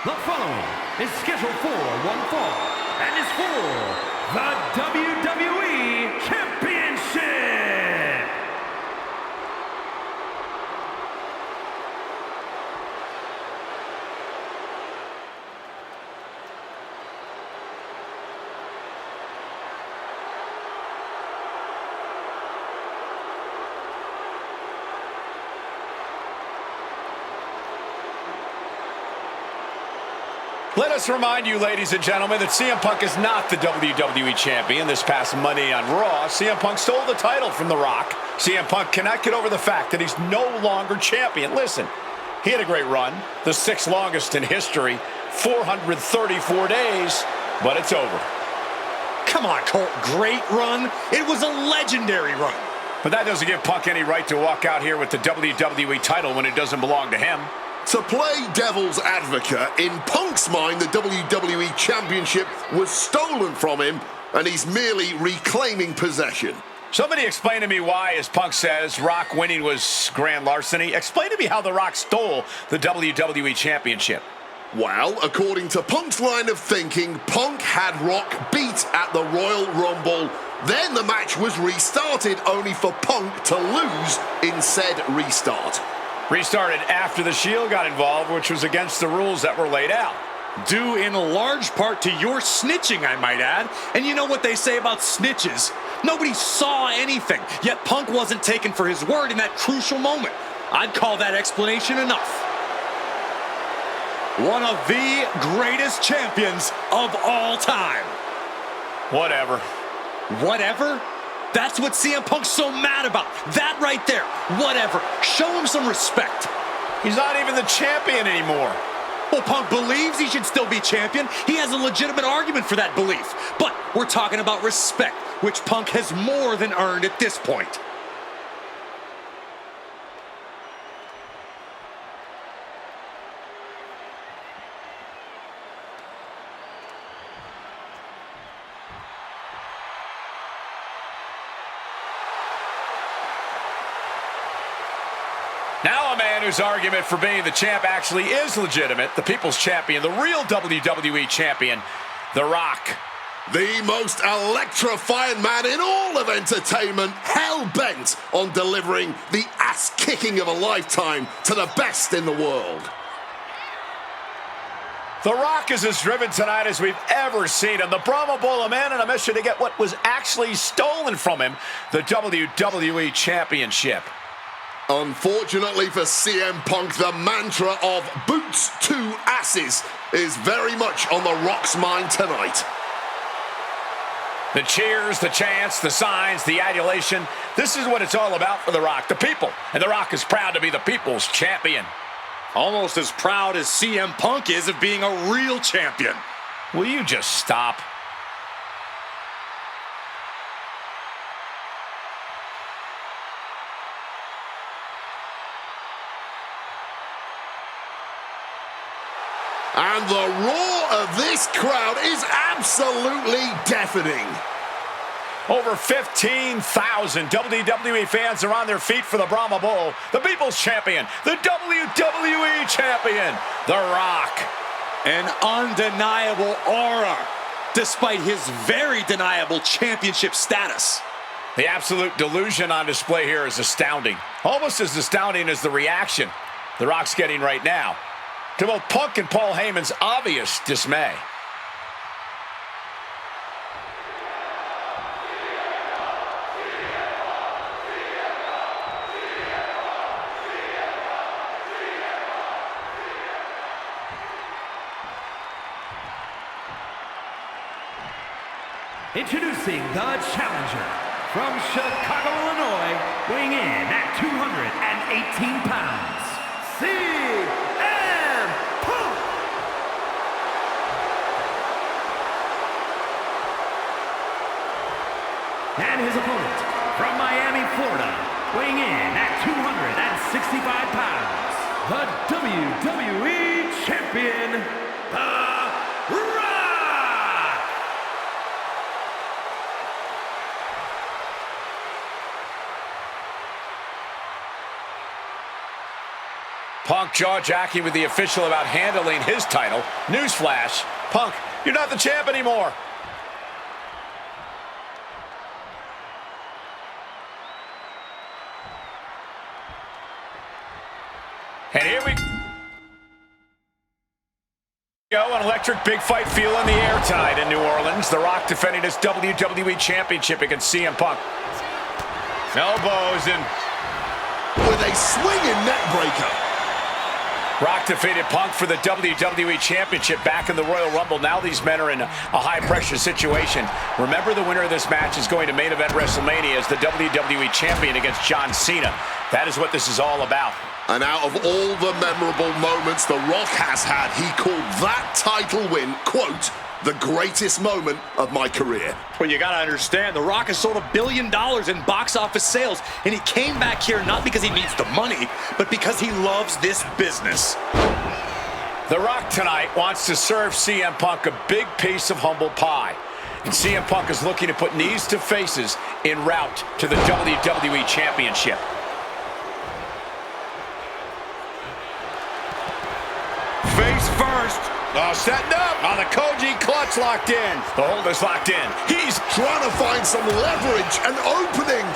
The following is scheduled for one fall and is for the WWE Championship. Let us remind you, ladies and gentlemen, that CM Punk is not the WWE Champion. This past Monday on Raw, CM Punk stole the title from The Rock. CM Punk cannot get over the fact that he's no longer champion. Listen, he had a great run, the sixth longest in history, 434 days, but it's over. Come on, Colt, great run? It was a legendary run. But that doesn't give Punk any right to walk out here with the WWE title when it doesn't belong to him. To play devil's advocate, in Punk's mind, the WWE Championship was stolen from him, and he's merely reclaiming possession. Somebody explain to me why, as Punk says, Rock winning was grand larceny. Explain to me how The Rock stole the WWE Championship. Well, according to Punk's line of thinking, Punk had Rock beat at the Royal Rumble. Then the match was restarted, only for Punk to lose in said restart. Restarted after the Shield got involved, which was against the rules that were laid out. Due in large part to your snitching, I might add. And you know what they say about snitches? Nobody saw anything, yet Punk wasn't taken for his word in that crucial moment. I'd call that explanation enough. One of the greatest champions of all time. Whatever. Whatever? That's what CM Punk's so mad about. That right there. Whatever. Show him some respect. He's not even the champion anymore. Well, Punk believes he should still be champion. He has a legitimate argument for that belief. But we're talking about respect, which Punk has more than earned at this point. Now a man whose argument for being the champ actually is legitimate, the People's Champion, the real WWE Champion, The Rock. The most electrifying man in all of entertainment, hell-bent on delivering the ass-kicking of a lifetime to the best in the world. The Rock is as driven tonight as we've ever seen him. The Brahma Bull, a man on a mission to get what was actually stolen from him, the WWE Championship. Unfortunately for CM Punk, the mantra of boots to asses is very much on The Rock's mind tonight. The cheers, the chants, the signs, the adulation. This is what it's all about for The Rock, the people. And The Rock is proud to be the people's champion. Almost as proud as CM Punk is of being a real champion. Will you just stop? And the roar of this crowd is absolutely deafening. Over 15,000 WWE fans are on their feet for the Brahma Bull, the People's Champion, the WWE Champion, The Rock. An undeniable aura, despite his very deniable championship status. The absolute delusion on display here is astounding. Almost as astounding as the reaction The Rock's getting right now to both Punk and Paul Heyman's obvious dismay. Introducing the challenger from Chicago, Illinois, weighing in at 218 pounds, CM Punk! And his opponent from Miami, Florida, weighing in at 265 pounds, the WWE Champion, The Rock! Punk jaw-jacking with the official about handling his title. Newsflash, Punk, you're not the champ anymore. And here we go, an electric big fight feel in the air tonight in New Orleans. The Rock defending his WWE Championship against CM Punk. Elbows and with a swinging neckbreaker. Rock defeated Punk for the WWE Championship back in the Royal Rumble. Now these men are in a high-pressure situation. Remember, the winner of this match is going to main event WrestleMania as the WWE Champion against John Cena. That is what this is all about. And out of all the memorable moments The Rock has had, he called that title win, quote, the greatest moment of my career. Well, you gotta understand, The Rock has sold $1 billion in box office sales, and he came back here not because he needs the money, but because he loves this business. The Rock tonight wants to serve CM Punk a big piece of humble pie. And CM Punk is looking to put knees to faces en route to the WWE Championship. Face first. Oh, setting up on the Koji clutch locked in. The hold is locked in. He's Trying to find some leverage and opening.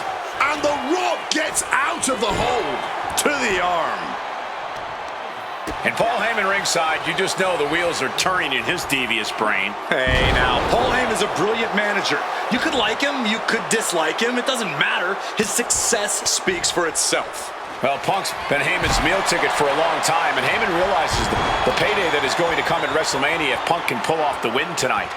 And The Rock gets out of the hold. To the arm. And Paul Heyman ringside, you just know the wheels are turning in his devious brain. Hey, now, Paul Heyman's a brilliant manager. You could like him, you could dislike him. It doesn't matter. His success speaks for itself. Well, Punk's been Heyman's meal ticket for a long time, and Heyman realizes the payday that is going to come at WrestleMania if Punk can pull off the win tonight.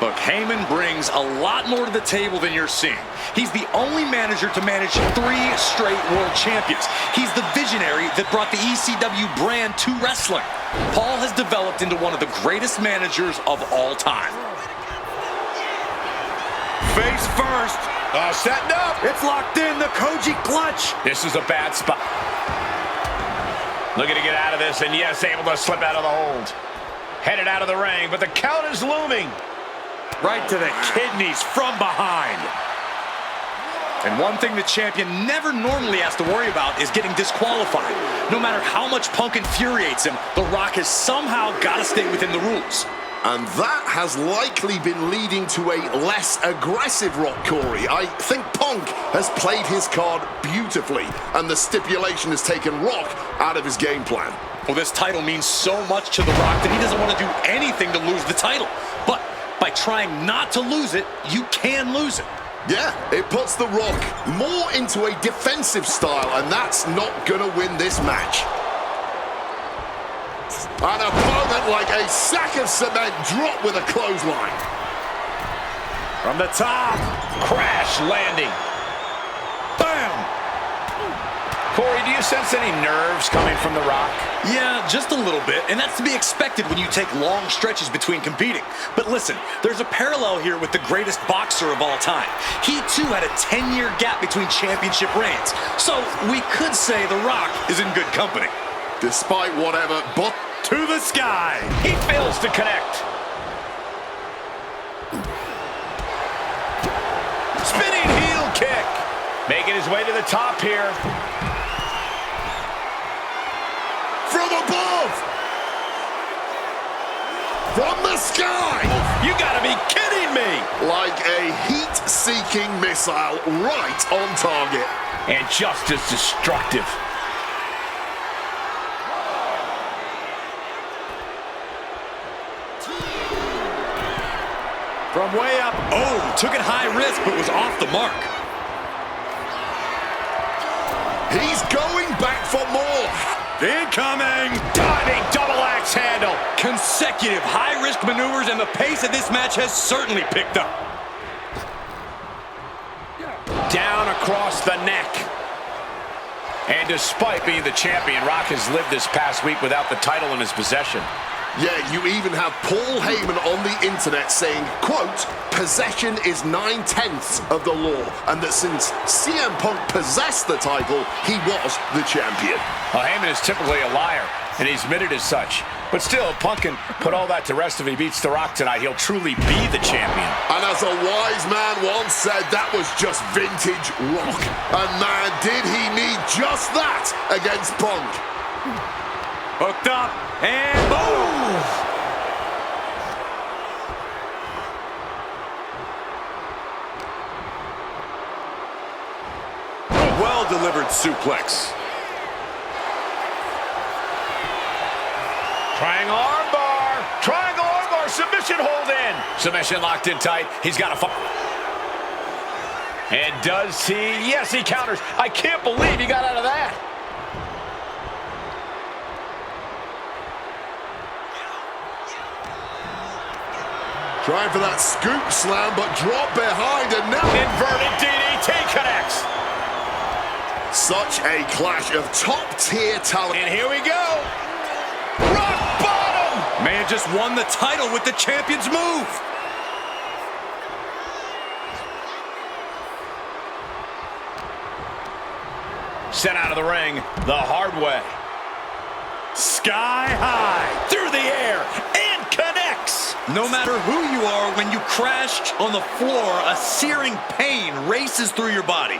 Look, Heyman brings a lot more to the table than you're seeing. He's the only manager to manage 3 straight world champions. He's the visionary that brought the ECW brand to wrestling. Paul has developed into one of the greatest managers of all time. Face first. Setting up. It's locked in, the Koji clutch. This is a bad spot. Looking to get out of this, and yes, able to slip out of the hold. Headed out of the ring, but the count is looming. Right to the kidneys from behind. And one thing the champion never normally has to worry about is getting disqualified. No matter how much Punk infuriates him, The Rock has somehow got to stay within the rules. And that has likely been leading to a less aggressive Rock, Corey. I think Punk has played his card beautifully, and the stipulation has taken Rock out of his game plan. Well, this title means so much to The Rock that he doesn't want to do anything to lose the title. But by trying not to lose it, you can lose it. Yeah, it puts The Rock more into a defensive style, and that's not going to win this match. An opponent like a sack of cement dropped with a clothesline. From the top. Crash landing. Bam! Corey, do you sense any nerves coming from The Rock? Yeah, just a little bit, and that's to be expected when you take long stretches between competing. But listen, there's a parallel here with the greatest boxer of all time. He, too, had a 10-year gap between championship reigns. So we could say The Rock is in good company. Despite whatever, but To the sky. He fails to connect. Spinning heel kick. Making his way to the top here. from above, from the sky. You gotta be kidding me. Like a heat-seeking missile right on target. And just as destructive. From way up. Oh, took it high risk, but was off the mark. He's going back for more. Incoming. Diving double axe handle. Consecutive high-risk maneuvers, and the pace of this match has certainly picked up. Down across the neck. And despite being the champion, Rock has lived this past week without the title in his possession. Yeah, you even have Paul Heyman on the internet saying, quote, possession is 9/10 of the law, and that since CM Punk possessed the title, he was the champion. Well, Heyman is typically a liar, and he's admitted as such. But still, Punk can put all that to rest if he beats The Rock tonight. He'll truly be the champion. And as a wise man once said, that was just vintage Rock. And man, did he need just that against Punk. Hooked up, and boom! Well-delivered suplex. Triangle armbar. Triangle armbar. Submission hold in. Submission locked in tight. He's got to fight. And does he? Yes, he counters. I can't believe he got out of that. Trying for that scoop slam, but drop behind, and now Inverted DDT connects. such a clash of top-tier talent. And here we go. Rock bottom. Man just won the title with the champion's move. Sent out of the ring the hard way. Sky high through the air and connects. No matter who you are, when you crash on the floor, a searing pain races through your body.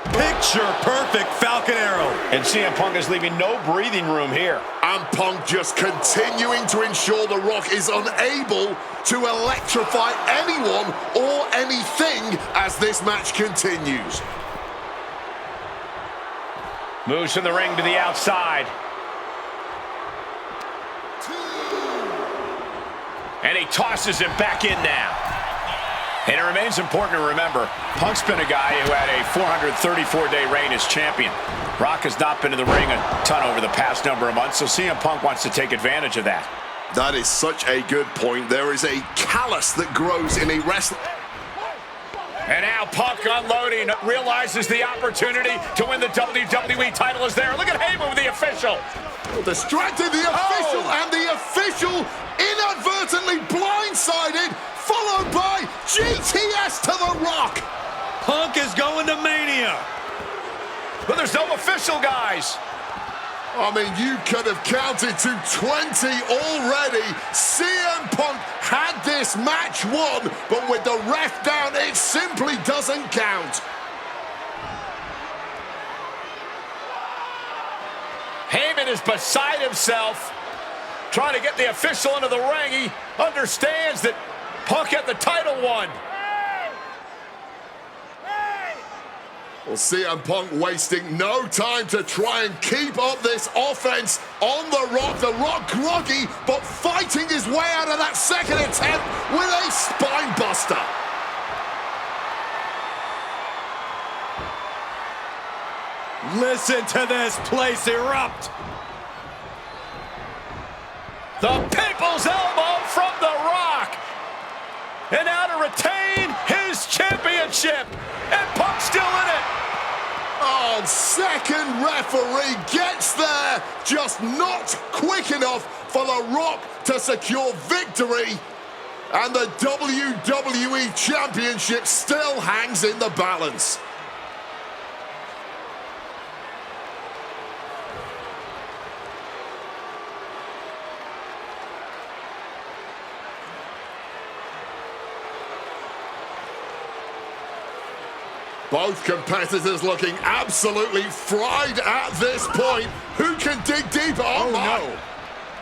Picture perfect Falcon Arrow. And CM Punk is leaving no breathing room here. And Punk just continuing to ensure The Rock is unable to electrify anyone or anything as this match continues. Moves from the ring to the outside. And he tosses him back in now. And it remains important to remember, Punk's been a guy who had a 434-day reign as champion. Rock has not been in the ring a ton over the past number of months, so CM Punk wants to take advantage of that. That is such a good point. There is a callus that grows in a wrestler. And now Punk unloading, realizes the opportunity to win the WWE title is there. Look at Heyman with the official. Distracted the official, and the official inadvertently blindsided, followed by GTS to The Rock. Punk is going to Mania. But there's no official, guys. I mean, you could have counted to 20 already. CM Punk had this match won, but with the ref down, it simply doesn't count. Heyman is beside himself, trying to get the official into the ring. He understands that Punk had the title won. Well, CM Punk wasting no time to try and keep up this offense on The Rock. The Rock groggy, but fighting his way out of that second attempt with a spine buster. Listen to this place erupt. The People's Elbow from The Rock. And now to retain his championship. And Punk's still in it. Oh, second referee gets there, just not quick enough for The Rock to secure victory. And the WWE Championship still hangs in the balance. Both competitors looking absolutely fried at this point. Who can dig deeper? Oh, no.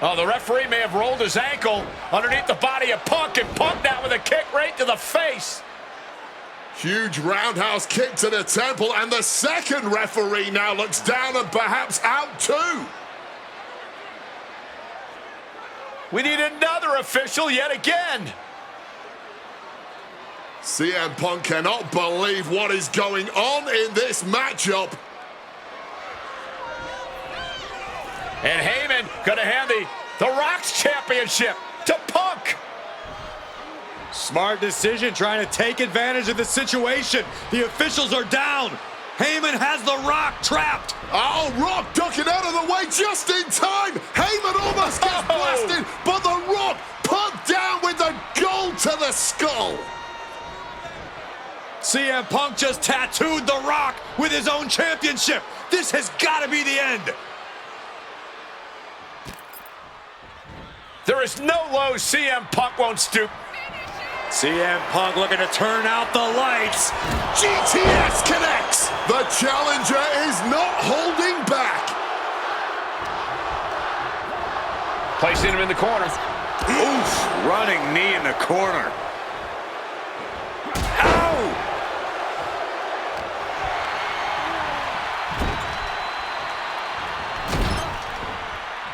Oh, the referee may have rolled his ankle underneath the body of Punk, and Punk now with a kick right to the face. Huge roundhouse kick to the temple, and the second referee now looks down and perhaps out too. We need another official yet again. CM Punk cannot believe what is going on in this matchup. And Heyman gonna hand the Rock's championship to Punk. Smart decision, trying to take advantage of the situation. The officials are down. Heyman has The Rock trapped. Oh, Rock ducking out of the way just in time. Heyman almost gets blasted, but The Rock put down with the gold to the skull. CM Punk just tattooed The Rock with his own championship. This has got to be the end. There is no low CM Punk won't stoop. CM Punk looking to turn out the lights. GTS connects. The challenger is not holding back. Placing him in the corner. Oof, running knee in the corner. Ow!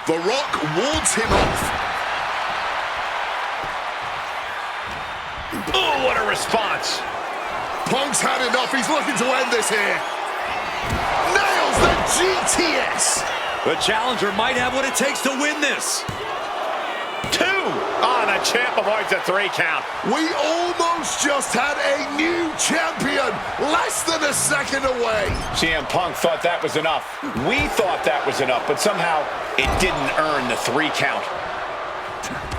The Rock wards him off. Oh, what a response. Punk's had enough. He's looking to end this here. Nails the GTS. The challenger might have what it takes to win this. 2. The champ avoids a 3 count. We almost just had a new champion. Less than a second away. CM Punk thought that was enough. We thought that was enough, but somehow it didn't earn the 3 count.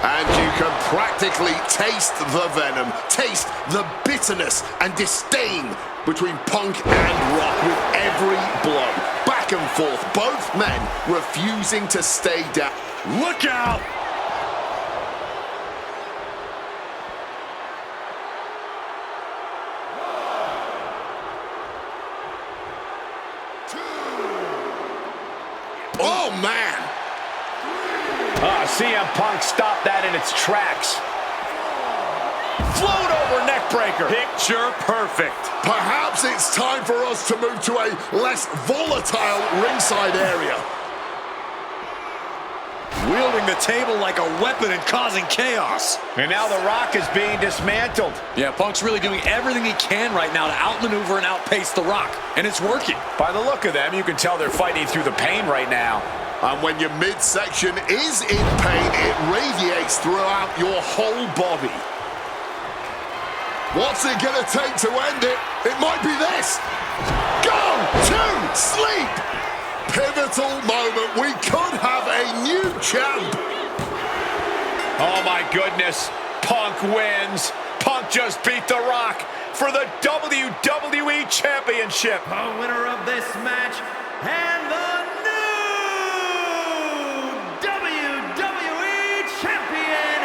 And you can practically taste the venom, taste the bitterness and disdain between Punk and Rock with every blow. Back and forth, both men refusing to stay down. Look out! Oh, man. CM Punk stopped that in its tracks. Float over neck breaker. Picture perfect. Perhaps it's time for us to move to a less volatile ringside area. Wielding the table like a weapon and causing chaos. And now The Rock is being dismantled. Yeah, Punk's really doing everything he can right now to outmaneuver and outpace The Rock. And it's working. By the look of them, you can tell they're fighting through the pain right now. And when your midsection is in pain, it radiates throughout your whole body. What's it gonna take to end it? It might be this. Go to sleep. Pivotal moment. We could have a new champ. Oh my goodness. Punk wins. Punk just beat The Rock for the WWE Championship. The winner of this match and the new WWE Champion,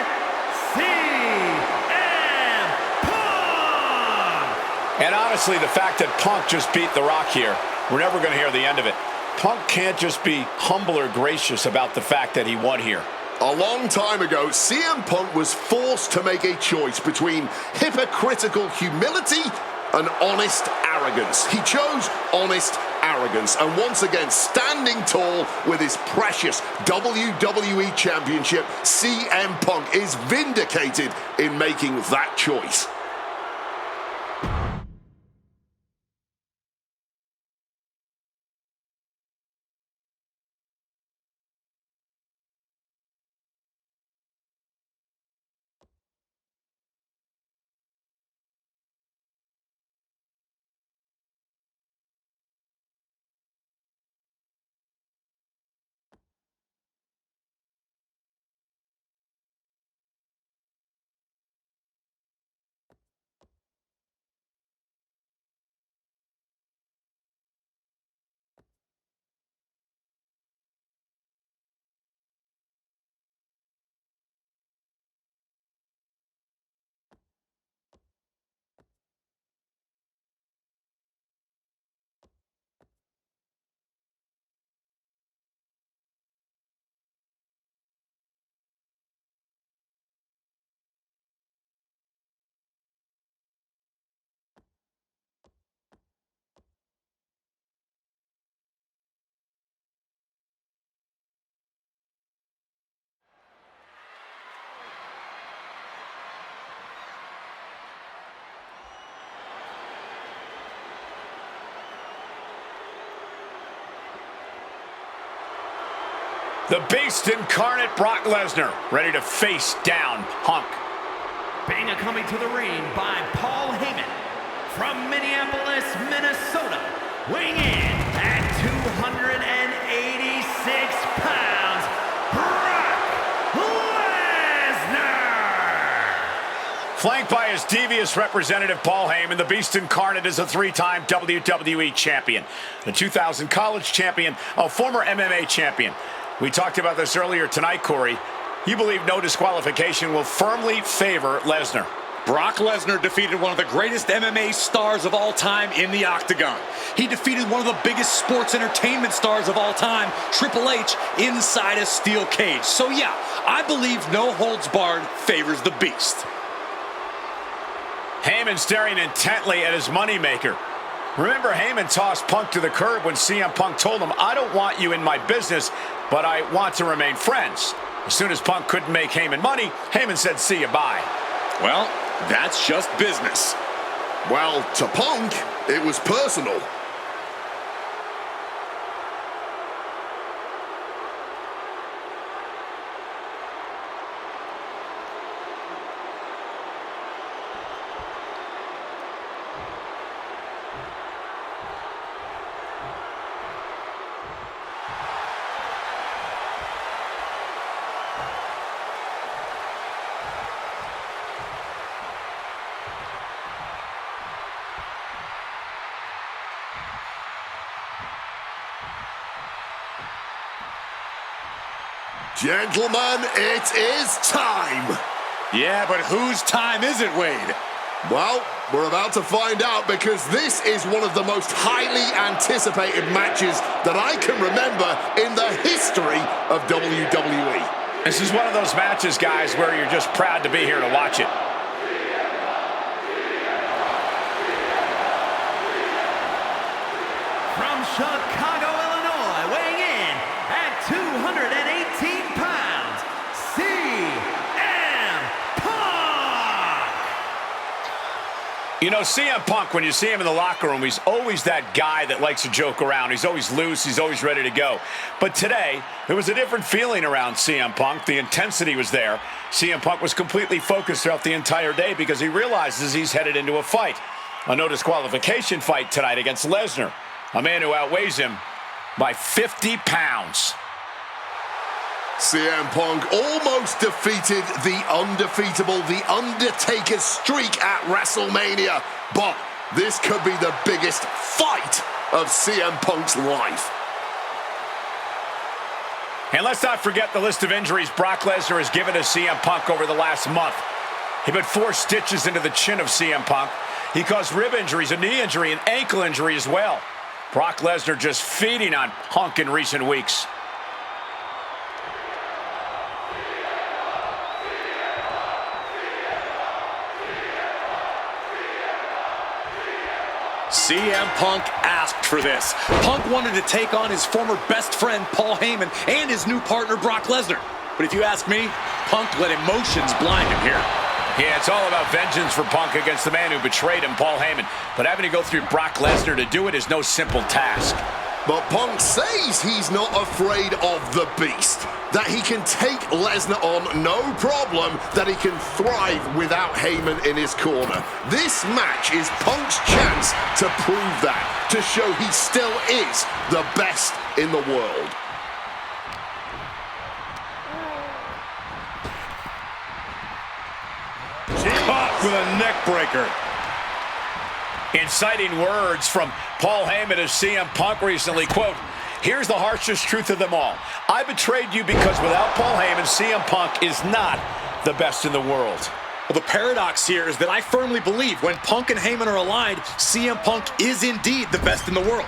CM Punk! And honestly, the fact that Punk just beat The Rock here, we're never going to hear the end of it. Punk can't just be humble or gracious about the fact that he won here. A long time ago, CM Punk was forced to make a choice between hypocritical humility and honest arrogance. He chose honest arrogance, and once again, standing tall with his precious WWE Championship, CM Punk is vindicated in making that choice. The Beast incarnate Brock Lesnar, ready to face down Punk. Being coming to the ring by Paul Heyman from Minneapolis, Minnesota, weighing in at 286 pounds, Brock Lesnar! Flanked by his devious representative, Paul Heyman, the Beast incarnate is a 3-time WWE champion, the 2000 college champion, a former MMA champion. We talked about this earlier tonight, Corey. You believe no disqualification will firmly favor Lesnar. Brock Lesnar defeated one of the greatest MMA stars of all time in the octagon. He defeated one of the biggest sports entertainment stars of all time, Triple H, inside a steel cage. So yeah, I believe no holds barred favors the Beast. Heyman staring intently at his moneymaker. Remember, Heyman tossed Punk to the curb when CM Punk told him, "I don't want you in my business, but I want to remain friends." As soon as Punk couldn't make Heyman money, Heyman said, "See you, bye." Well, that's just business. Well, to Punk, it was personal. Gentlemen, it is time. Yeah, but whose time is it, Wade? Well, we're about to find out, because this is one of the most highly anticipated matches that I can remember in the history of WWE. This is one of those matches, guys, where you're just proud to be here to watch it. From Chicago, Illinois, weighing in at 218 pounds, CM Punk! You know, CM Punk, when you see him in the locker room, he's always that guy that likes to joke around. He's always loose. He's always ready to go. But today, there was a different feeling around CM Punk. The intensity was there. CM Punk was completely focused throughout the entire day because he realizes he's headed into a fight. A no disqualification fight tonight against Lesnar, a man who outweighs him by 50 pounds. CM Punk almost defeated the undefeatable The Undertaker's streak at WrestleMania, but this could be the biggest fight of CM Punk's life. And let's not forget the list of injuries Brock Lesnar has given to CM Punk over the last month. He put 4 stitches into the chin of CM Punk. He caused rib injuries, a knee injury, an ankle injury as well. Brock Lesnar just feeding on Punk in recent weeks. CM Punk asked for this. Punk wanted to take on his former best friend, Paul Heyman, and his new partner, Brock Lesnar. But if you ask me, Punk let emotions blind him here. Yeah, it's all about vengeance for Punk against the man who betrayed him, Paul Heyman. But having to go through Brock Lesnar to do it is no simple task. But Punk says he's not afraid of the Beast, that he can take Lesnar on no problem, that he can thrive without Heyman in his corner. This match is Punk's chance to prove that, to show he still is the best in the world. Caught with a neck breaker. Inciting words from Paul Heyman to CM Punk recently, quote, "Here's the harshest truth of them all. I betrayed you because without Paul Heyman, CM Punk is not the best in the world." Well, the paradox here is that I firmly believe when Punk and Heyman are aligned, CM Punk is indeed the best in the world.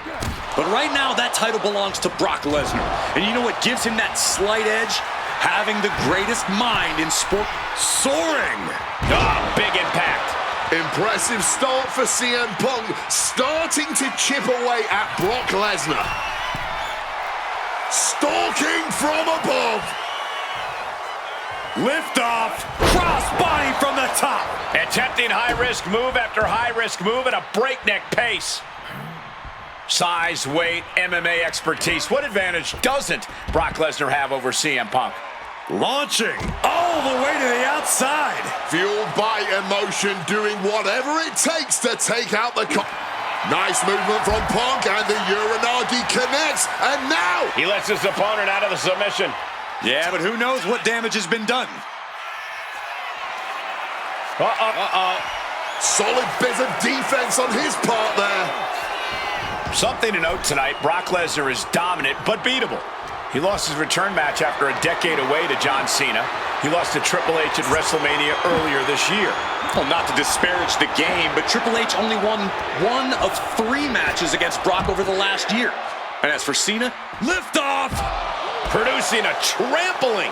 But right now, that title belongs to Brock Lesnar. And you know what gives him that slight edge? Having the greatest mind in sport. Soaring. Big impact. Impressive start for CM Punk, starting to chip away at Brock Lesnar. Stalking from above. Lift off. Cross body from the top. Attempting high-risk move after high-risk move at a breakneck pace. Size, weight, MMA expertise. What advantage doesn't Brock Lesnar have over CM Punk? Launching all the way to the outside. Fueled by emotion, doing whatever it takes to take out the... Nice movement from Punk, and the Uranagi connects, and now... He lets his opponent out of the submission. Yeah, but who knows what damage has been done. Solid bit of defense on his part there. Something to note tonight, Brock Lesnar is dominant but beatable. He lost his return match after a decade away to John Cena. He lost to Triple H at WrestleMania earlier this year. Well, not to disparage the game, but Triple H only won 1 of 3 matches against Brock over the last year. And as for Cena, liftoff! Producing a trampling.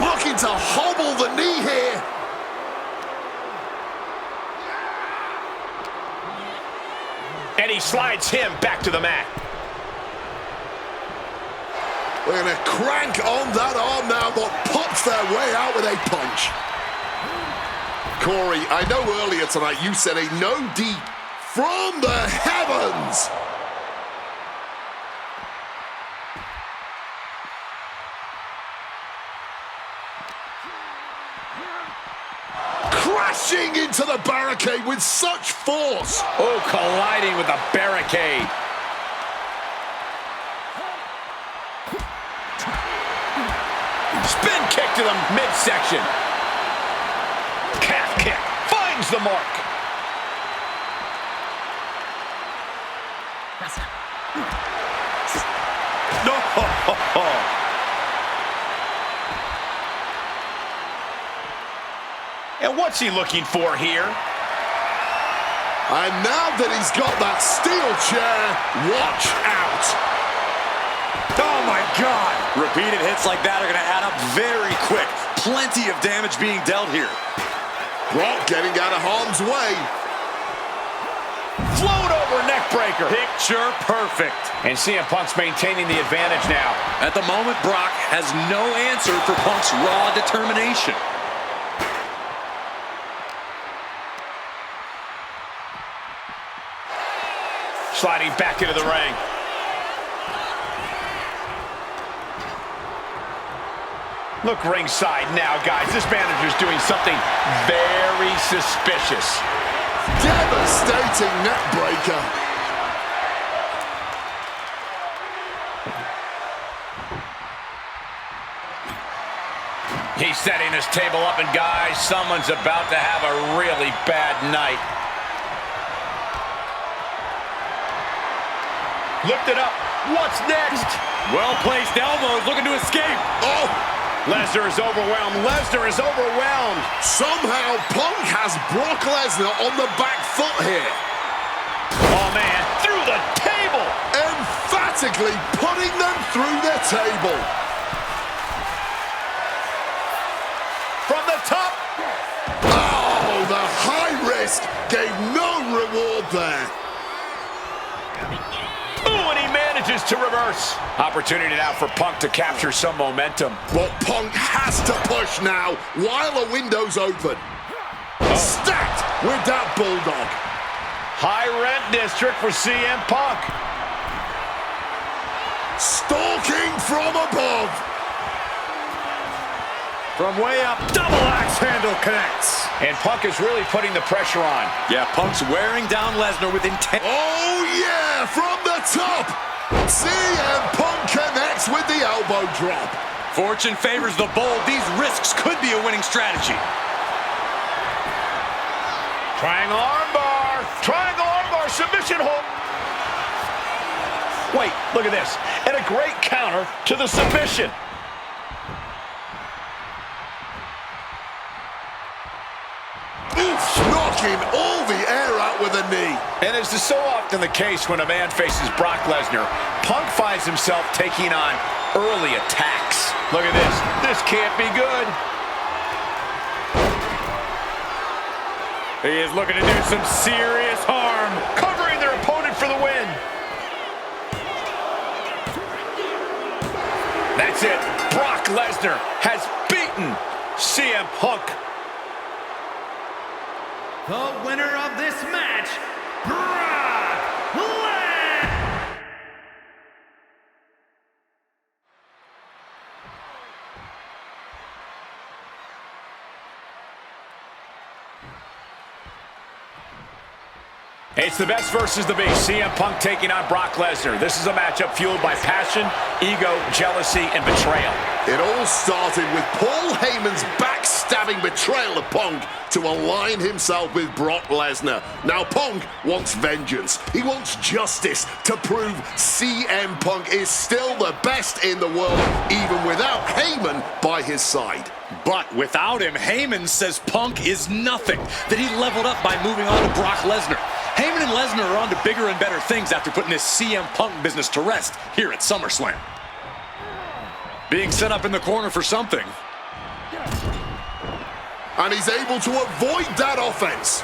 Looking to hobble the knee here. And he slides him back to the mat. We're going to crank on that arm now, but pops their way out with a punch. Corey, I know earlier tonight you said a no deep from the heavens. Crashing into the barricade with such force. Oh, colliding with the barricade. Spin kick to the midsection. Calf kick finds the mark. No. And what's he looking for here? And now that he's got that steel chair, watch out. Oh my God! Repeated hits like that are going to add up very quick. Plenty of damage being dealt here. Brock getting out of harm's way. Float over neck breaker. Picture perfect. And CM Punk's maintaining the advantage now. At the moment, Brock has no answer for Punk's raw determination. Sliding back into the ring. Look ringside now, guys. This manager's doing something very suspicious. Devastating neck breaker. He's setting his table up, and guys, someone's about to have a really bad night. Lift it up. What's next? Well-placed elbows looking to escape. Oh! Lesnar is overwhelmed. Lesnar is overwhelmed. Somehow Punk has Brock Lesnar on the back foot here. Oh, man. Through the table. Emphatically putting them through the table. From the top. Oh, the high risk gave no reward there. Ooh, and he manages to reverse. Opportunity now for Punk to capture some momentum. But Punk has to push now while the window's open. Stacked with that bulldog. High rent district for CM Punk. Stalking from above. From way up, double axe handle connects. And Punk is really putting the pressure on. Yeah, Punk's wearing down Lesnar with intent. Oh, yeah, from the top. CM Punk connects with the elbow drop. Fortune favors the bold. These risks could be a winning strategy. Triangle armbar. Triangle armbar submission hold. Wait, look at this. And a great counter to the submission. Knocking all the air out with a knee. And as is so often the case when a man faces Brock Lesnar, Punk finds himself taking on early attacks. Look at this. This can't be good. He is looking to do some serious harm. Covering their opponent for the win. That's it. Brock Lesnar has beaten CM Punk. The winner of this match, Brock Lesnar! It's the best versus the beast. CM Punk taking on Brock Lesnar. This is a matchup fueled by passion, ego, jealousy, and betrayal. It all started with Paul Heyman's backstabbing betrayal of Punk to align himself with Brock Lesnar. Now Punk wants vengeance. He wants justice to prove CM Punk is still the best in the world, even without Heyman by his side. But without him, Heyman says Punk is nothing, that he leveled up by moving on to Brock Lesnar. Heyman and Lesnar are on to bigger and better things after putting this CM Punk business to rest here at SummerSlam. Being set up in the corner for something. And he's able to avoid that offense.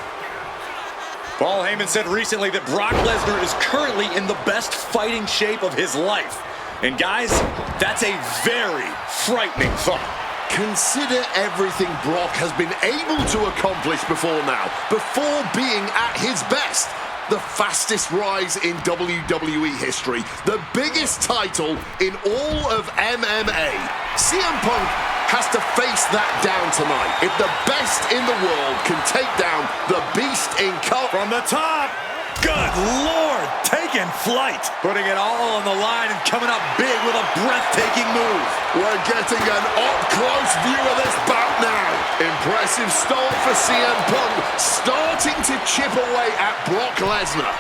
Paul Heyman said recently that Brock Lesnar is currently in the best fighting shape of his life. And guys, that's a very frightening thought. Consider everything Brock has been able to accomplish before now, before being at his best. The fastest rise in WWE history, the biggest title in all of MMA. CM Punk has to face that down tonight. If the best in the world can take down the beast in color. From the top, good Lord, taking flight. Putting it all on the line and coming up big with a breathtaking move. We're getting an up-close view of this bout now. Impressive start for CM Punk, starting to chip away at Brock Lesnar.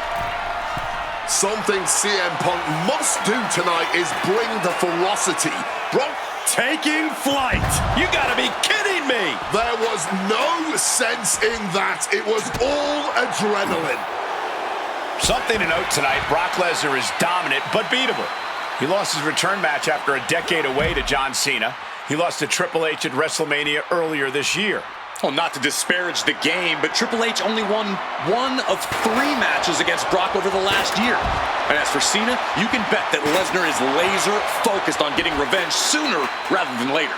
Something CM Punk must do tonight is bring the ferocity. Brock taking flight. You gotta be kidding me. There was no sense in that. It was all adrenaline. Something to note tonight, Brock Lesnar is dominant but beatable. He lost his return match after a decade away to John Cena. He lost to Triple H at WrestleMania earlier this year. Well, not to disparage the game, but Triple H only won 1 of 3 matches against Brock over the last year. And as for Cena, you can bet that Lesnar is laser focused on getting revenge sooner rather than later.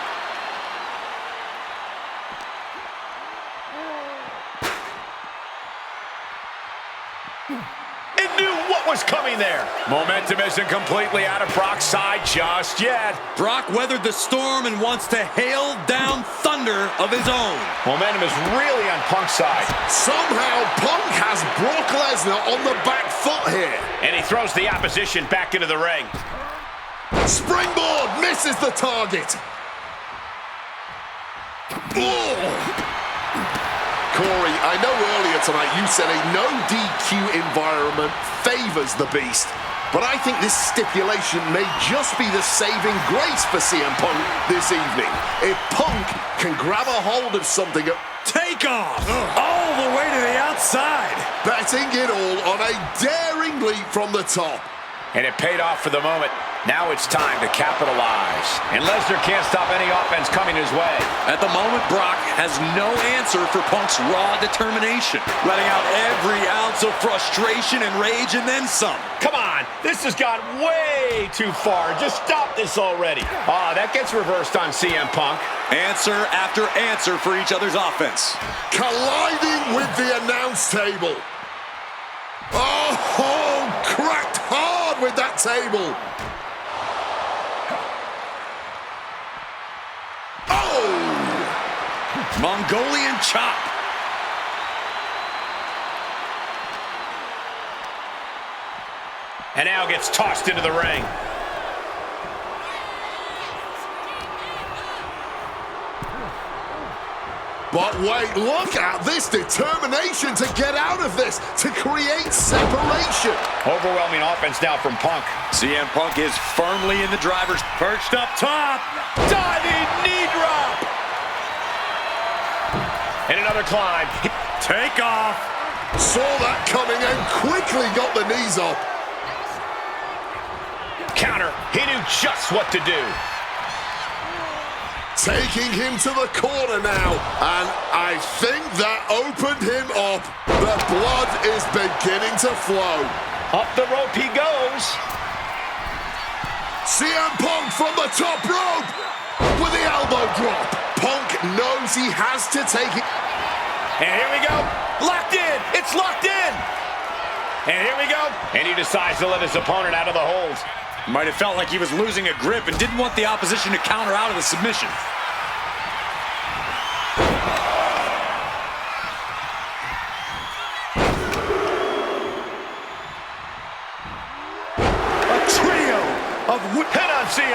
It knew what was coming there. Momentum isn't completely out of Brock's side just yet. Brock weathered the storm and wants to hail down thunder of his own. Momentum is really on Punk's side. Somehow Punk has Brock Lesnar on the back foot here. And he throws the opposition back into the ring. Springboard misses the target. Corey, I know earlier tonight you said a no DQ environment favors the Beast, but I think this stipulation may just be the saving grace for CM Punk this evening. If Punk can grab a hold of something... Take off! All the way to the outside! Betting it all on a daring leap from the top. And it paid off for the moment. Now it's time to capitalize. And Lesnar can't stop any offense coming his way. At the moment, Brock has no answer for Punk's raw determination, letting out every ounce of frustration and rage and then some. Come on, this has gone way too far. Just stop this already. That gets reversed on CM Punk. Answer after answer for each other's offense. Colliding with the announce table. Oh, cracked hard with that table. Mongolian chop. And now gets tossed into the ring. But wait, look at this determination to get out of this, to create separation. Overwhelming offense now from Punk. CM Punk is firmly in the driver's perched up top. Diving knee drop. And another climb. Take off. Saw that coming and quickly got the knees up. Counter. He knew just what to do. Taking him to the corner now, and I think that opened him up. The blood is beginning to flow. Up the rope he goes. CM Punk from the top rope with the elbow drop. Punk knows he has to take it. And here we go. Locked in. It's locked in. And here we go. And he decides to let his opponent out of the hold. Might have felt like he was losing a grip and didn't want the opposition to counter out of the submission.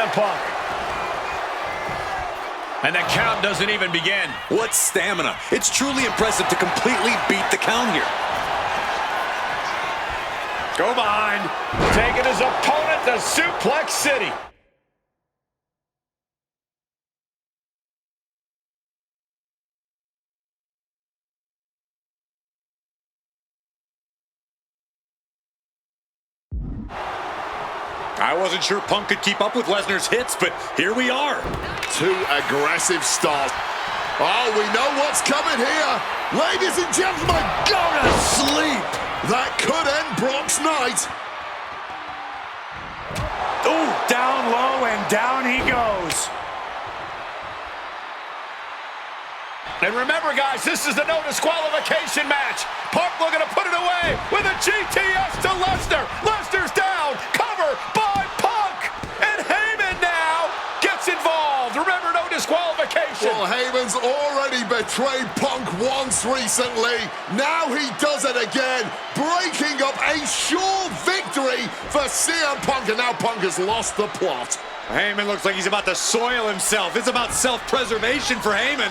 CM Punk. And the count doesn't even begin. What stamina. It's truly impressive to completely beat the count here. Go behind. Taking his opponent to Suplex City. I wasn't sure Punk could keep up with Lesnar's hits, but here we are. Two aggressive starts. Oh, we know what's coming here. Ladies and gentlemen, go to sleep. That could end Brock's night. Ooh, down low and down he goes. And remember, guys, this is the no disqualification match. Punk looking to put it away with a GTS to Lesnar. Lesnar's down. Cover by Punk. And Heyman now gets involved. Remember, no disqualification. Well, Heyman's already betrayed Punk once recently. Now he does it again, breaking up a sure victory for CM Punk. And now Punk has lost the plot. Heyman looks like he's about to soil himself. It's about self-preservation for Heyman.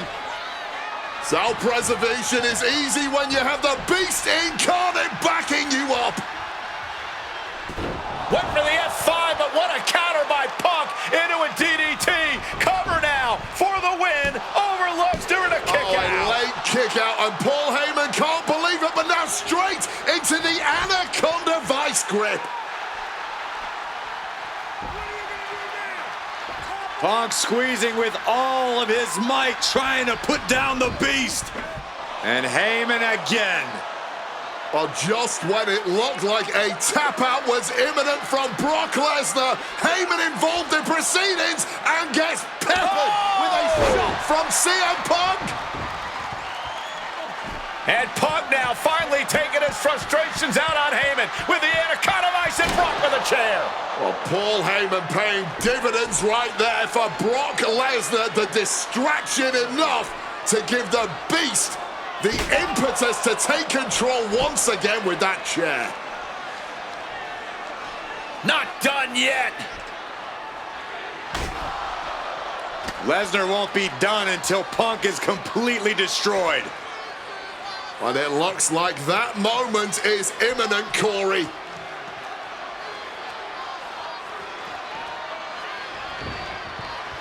Self-preservation is easy when you have the Beast Incarnate backing you up. Went for the F5, but what a counter by Punk into a DDT. Cover now for the win over Lesnar and a kick out. A late kick out, and Paul Heyman can't believe it, but now straight into the Anaconda Vice grip. Punk squeezing with all of his might, trying to put down the Beast. And Heyman again. Well, just when it looked like a tap-out was imminent from Brock Lesnar, Heyman involved in proceedings and gets peppered with a shot from CM Punk. And Punk now finally taking his frustrations out on Heyman with the Anaconda Vice and Brock with a chair. Well, Paul Heyman paying dividends right there for Brock Lesnar. The distraction enough to give the Beast the impetus to take control once again with that chair. Not done yet. Lesnar won't be done until Punk is completely destroyed. And it looks like that moment is imminent, Corey.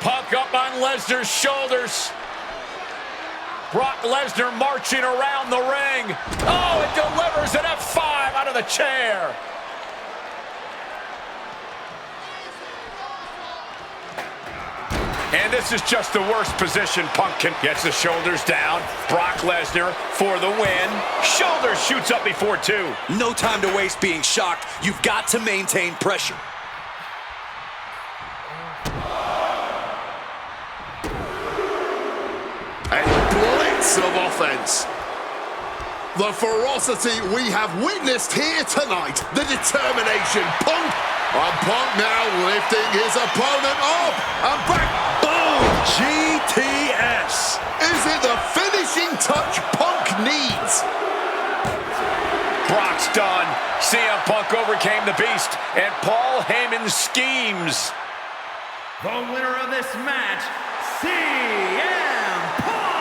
Punk up on Lesnar's shoulders. Brock Lesnar marching around the ring. Oh, it delivers an F5 out of the chair. And this is just the worst position Punk can. Gets the shoulders down. Brock Lesnar for the win. Shoulders shoots up before two. No time to waste being shocked. You've got to maintain pressure. A blitz of offense. The ferocity we have witnessed here tonight. The determination. Punk. And Punk now lifting his opponent up and back. Boom! GTS. Is it the finishing touch Punk needs? Brock's done. CM Punk overcame the Beast and Paul Heyman's schemes. The winner of this match, CM Punk!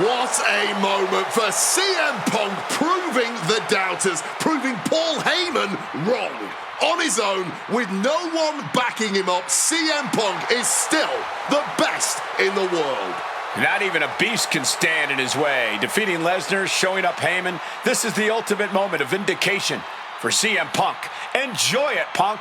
What a moment for CM Punk, proving the doubters, proving Paul Heyman wrong. On his own, with no one backing him up, CM Punk is still the best in the world. Not even a beast can stand in his way. Defeating Lesnar, showing up Heyman. This is the ultimate moment of vindication for CM Punk. Enjoy it, Punk.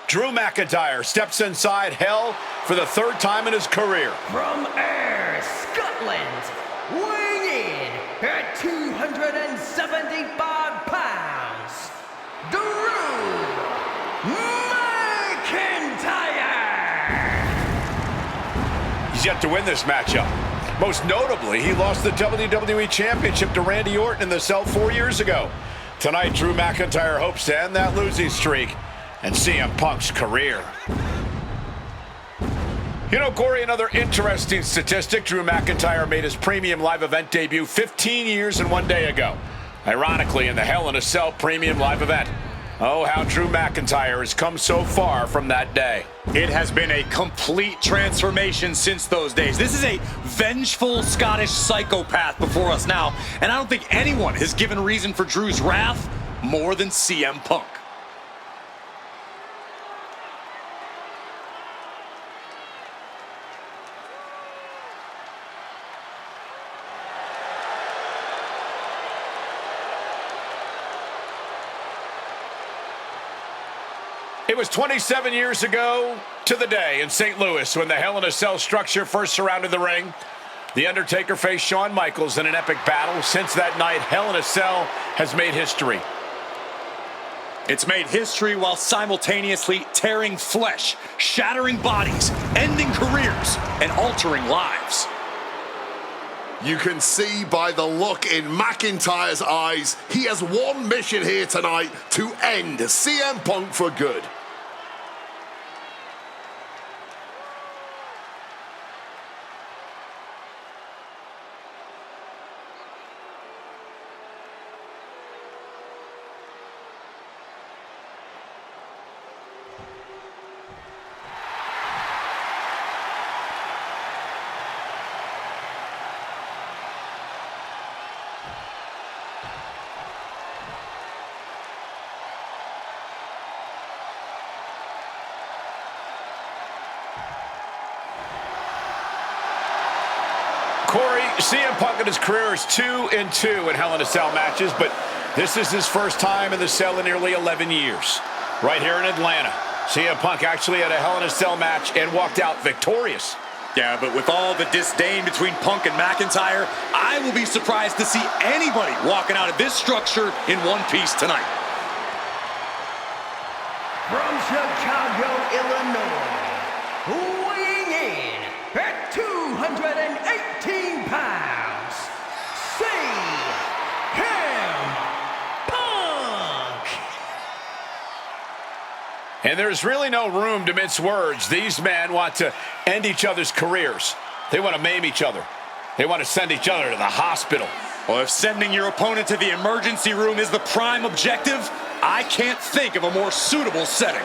Drew McIntyre steps inside Hell for the third time in his career. From Ayr, Scotland, weighing in at 275 pounds, Drew McIntyre! He's yet to win this matchup. Most notably, he lost the WWE Championship to Randy Orton in the cell 4 years ago. Tonight, Drew McIntyre hopes to end that losing streak and CM Punk's career. You know, Corey, another interesting statistic. Drew McIntyre made his premium live event debut 15 years and 1 day ago. Ironically, in the Hell in a Cell premium live event. Oh, how Drew McIntyre has come so far from that day. It has been a complete transformation since those days. This is a vengeful Scottish psychopath before us now, and I don't think anyone has given reason for Drew's wrath more than CM Punk. It was 27 years ago to the day in St. Louis when the Hell in a Cell structure first surrounded the ring. The Undertaker faced Shawn Michaels in an epic battle. Since that night, Hell in a Cell has made history. It's made history while simultaneously tearing flesh, shattering bodies, ending careers, and altering lives. You can see by the look in McIntyre's eyes, he has one mission here tonight: to end CM Punk for good. Corey, CM Punk in his career is 2-2 in Hell in a Cell matches, but this is his first time in the cell in nearly 11 years. Right here in Atlanta, CM Punk actually had a Hell in a Cell match and walked out victorious. Yeah, but with all the disdain between Punk and McIntyre, I will be surprised to see anybody walking out of this structure in one piece tonight. From Chicago, Illinois, weighing in at 218 pounds, CM Punk! And there's really no room to mince words. These men want to end each other's careers. They want to maim each other. They want to send each other to the hospital. Well, if sending your opponent to the emergency room is the prime objective, I can't think of a more suitable setting.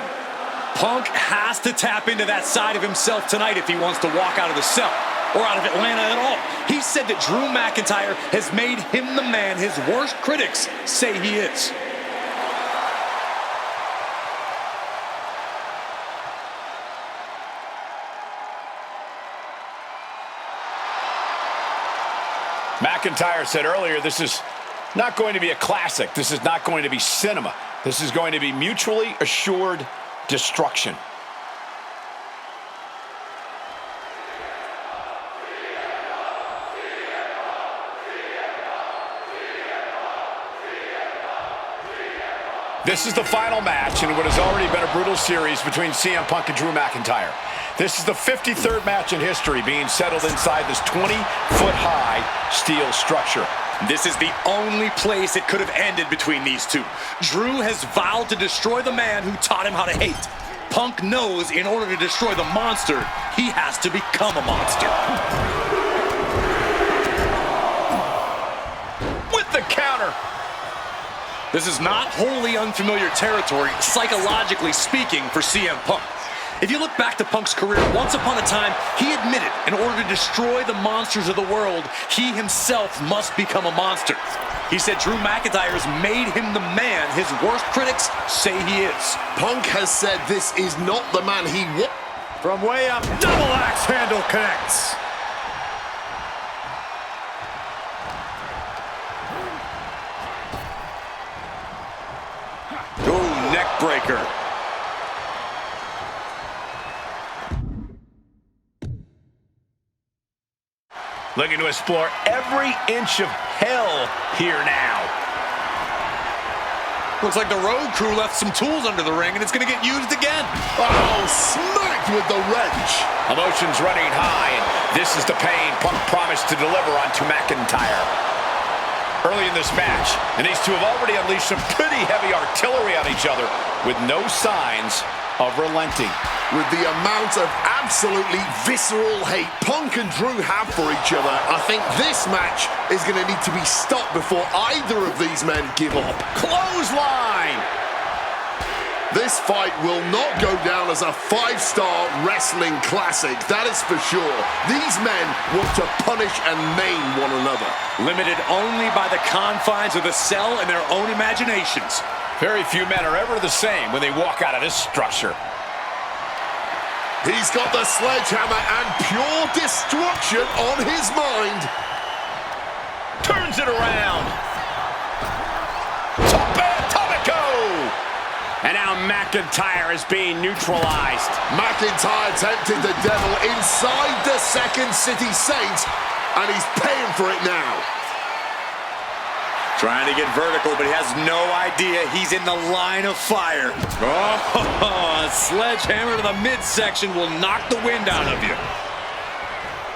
Punk has to tap into that side of himself tonight if he wants to walk out of the cell, or out of Atlanta at all. He said that Drew McIntyre has made him the man his worst critics say he is. McIntyre said earlier, this is not going to be a classic. This is not going to be cinema. This is going to be mutually assured destruction. This is the final match in what has already been a brutal series between CM Punk and Drew McIntyre. This is the 53rd match in history being settled inside this 20-foot-high steel structure. This is the only place it could have ended between these two. Drew has vowed to destroy the man who taught him how to hate. Punk knows in order to destroy the monster, he has to become a monster. With the counter. This is not wholly unfamiliar territory, psychologically speaking, for CM Punk. If you look back to Punk's career, once upon a time, he admitted in order to destroy the monsters of the world, he himself must become a monster. He said Drew McIntyre has made him the man his worst critics say he is. Punk has said this is not the man he was. From way up, double axe handle connects. Oh, neck breaker. Looking to explore every inch of hell here now. Looks like the road crew left some tools under the ring, and it's going to get used again. Oh, smacked with the wrench. Emotions running high, and this is the pain Punk promised to deliver onto McIntyre. Early in this match, and these two have already unleashed some pretty heavy artillery on each other with no signs of relenting. With the amount of absolutely visceral hate Punk and Drew have for each other, I think this match is going to need to be stopped before either of these men give up. Clothesline! This fight will not go down as a 5-star wrestling classic, that is for sure. These men want to punish and maim one another. Limited only by the confines of the cell and their own imaginations. Very few men are ever the same when they walk out of this structure. He's got the sledgehammer and pure destruction on his mind. Turns it around. Atomico! And now McIntyre is being neutralized. McIntyre tempted the devil inside the Second City Saints, and he's paying for it now. Trying to get vertical, but he has no idea he's in the line of fire. Oh, a sledgehammer to the midsection will knock the wind out of you.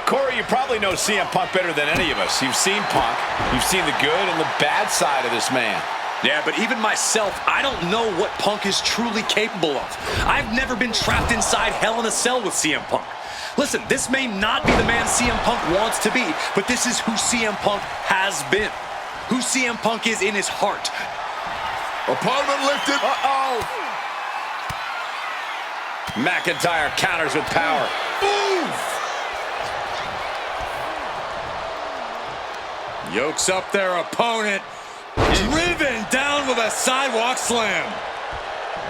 Corey, you probably know CM Punk better than any of us. You've seen Punk. You've seen the good and the bad side of this man. Yeah, but even myself, I don't know what Punk is truly capable of. I've never been trapped inside Hell in a Cell with CM Punk. Listen, this may not be the man CM Punk wants to be, but this is who CM Punk has been. Who CM Punk is in his heart. Opponent lifted. Uh-oh. McIntyre counters with power. Oof. Yokes up their opponent. Driven down with a sidewalk slam.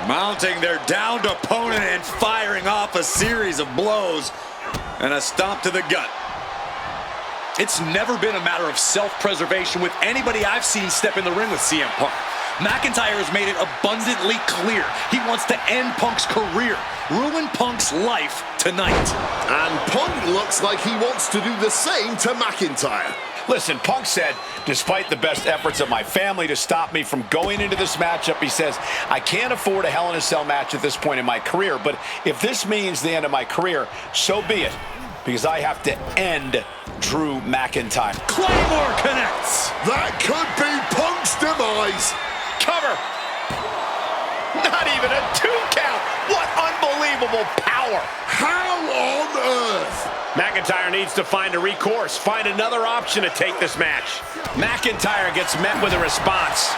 Mounting their downed opponent and firing off a series of blows. And a stomp to the gut. It's never been a matter of self-preservation with anybody I've seen step in the ring with CM Punk. McIntyre has made it abundantly clear he wants to end Punk's career, ruin Punk's life tonight. And Punk looks like he wants to do the same to McIntyre. Listen, Punk said, despite the best efforts of my family to stop me from going into this matchup, he says, I can't afford a Hell in a Cell match at this point in my career, but if this means the end of my career, so be it, because I have to end Drew McIntyre. Claymore connects. That could be Punk's demise. Cover. Not even a 2 count. What unbelievable power. How on earth? McIntyre needs to find a recourse, find another option to take this match. McIntyre gets met with a response.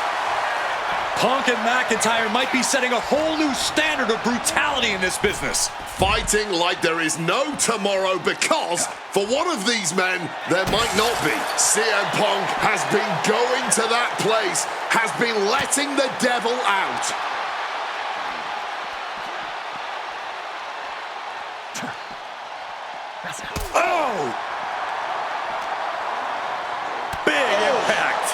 Punk and McIntyre might be setting a whole new standard of brutality in this business. Fighting like there is no tomorrow because, for one of these men, there might not be. CM Punk has been going to that place, has been letting the devil out. Oh! Big impact.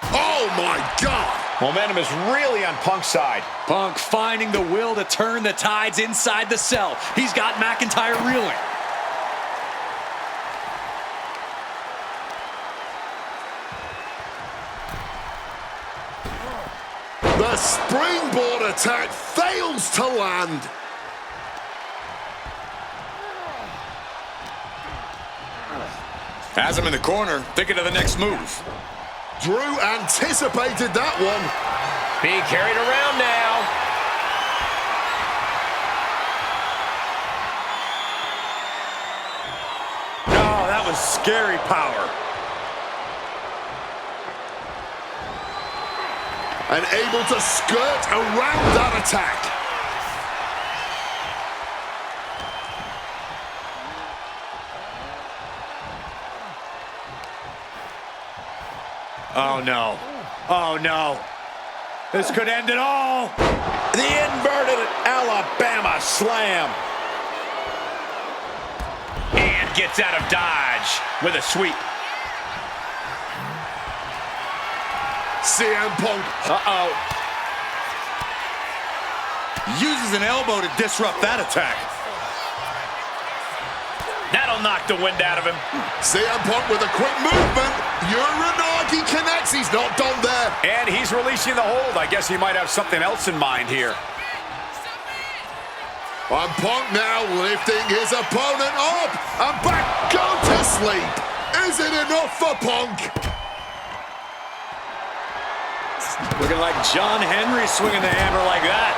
Oh my God! Momentum is really on Punk's side. Punk finding the will to turn the tides inside the cell. He's got McIntyre reeling. The springboard attack fails to land. Has him in the corner, thinking of the next move. Drew anticipated that one. Being carried around now. Oh, that was scary power. And able to skirt around that attack. Oh no. Oh no. This could end it all. The inverted Alabama slam. And gets out of dodge with a sweep. CM Punk. Uses an elbow to disrupt that attack. That'll knock the wind out of him. CM Punk with a quick movement. Uranagi connects. He's not done there. And he's releasing the hold. I guess he might have something else in mind here. And Punk now lifting his opponent up. And back, go to sleep. Is it enough for Punk? Looking like John Henry swinging the hammer like that.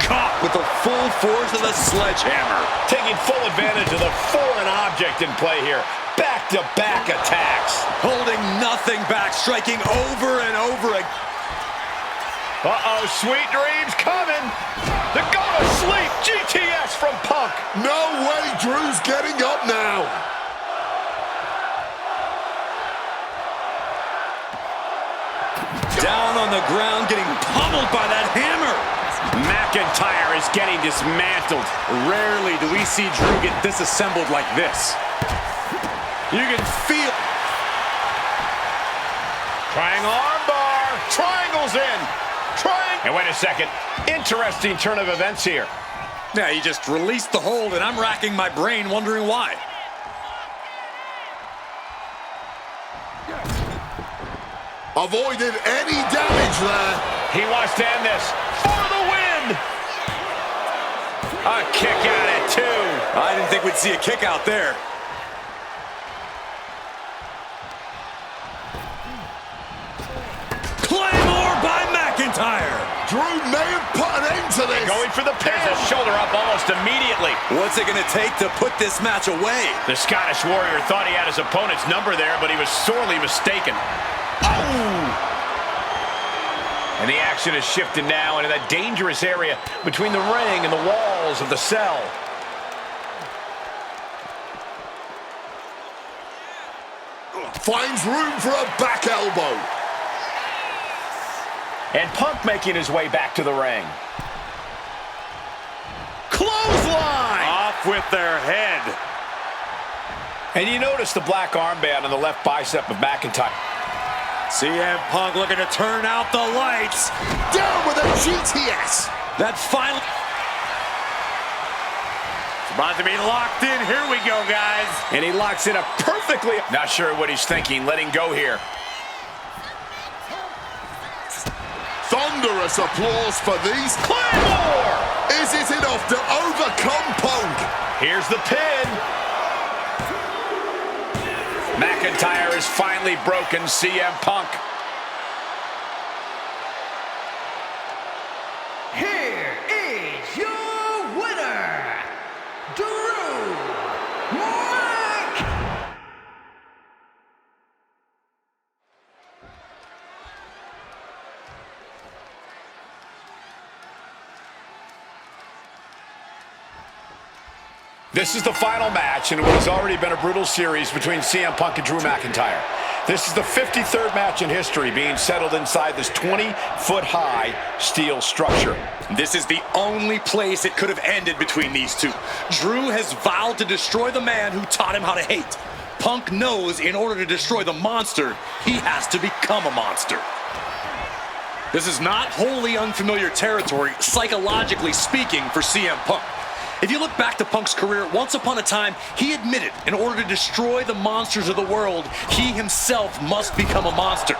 Caught with the full force of the sledgehammer. Taking full advantage of the foreign object in play here. Back-to-back attacks. Holding nothing back, striking over and over again. Uh-oh, sweet dreams coming. The go-to-sleep GTS from Punk. No way Drew's getting up now. Down on the ground, getting pummeled by that hammer. McIntyre is getting dismantled. Rarely do we see Drew get disassembled like this. You can feel... Triangle armbar. Triangle's in. And wait a second. Interesting turn of events here. Yeah, he just released the hold, and I'm racking my brain wondering why. Avoided any damage there. He wants to end this for the win. A kick out at 2. I didn't think we'd see a kick out there. Claymore by McIntyre. Drew may have put an end to this. Going for the pin. There's a shoulder up almost immediately. What's it going to take to put this match away? The Scottish Warrior thought he had his opponent's number there, but he was sorely mistaken. Oh! And the action has shifted now into that dangerous area between the ring and the walls of the cell. Finds room for a back elbow. And Punk making his way back to the ring. Clothesline! Off with their head. And you notice the black armband on the left bicep of McIntyre. CM Punk looking to turn out the lights. Down with a GTS. That final... It's about to be locked in. Here we go, guys. And he locks in a perfectly... Not sure what he's thinking, letting go here. Thunderous applause for these. Claymore! Is it enough to overcome Punk? Here's the pin. McIntyre has finally broken CM Punk. Here is your winner, Drew Mac. This is the final match in what has already been a brutal series between CM Punk and Drew McIntyre. This is the 53rd match in history being settled inside this 20-foot-high steel structure. This is the only place it could have ended between these two. Drew has vowed to destroy the man who taught him how to hate. Punk knows in order to destroy the monster, he has to become a monster. This is not wholly unfamiliar territory, psychologically speaking, for CM Punk. If you look back to Punk's career, once upon a time, he admitted in order to destroy the monsters of the world, he himself must become a monster.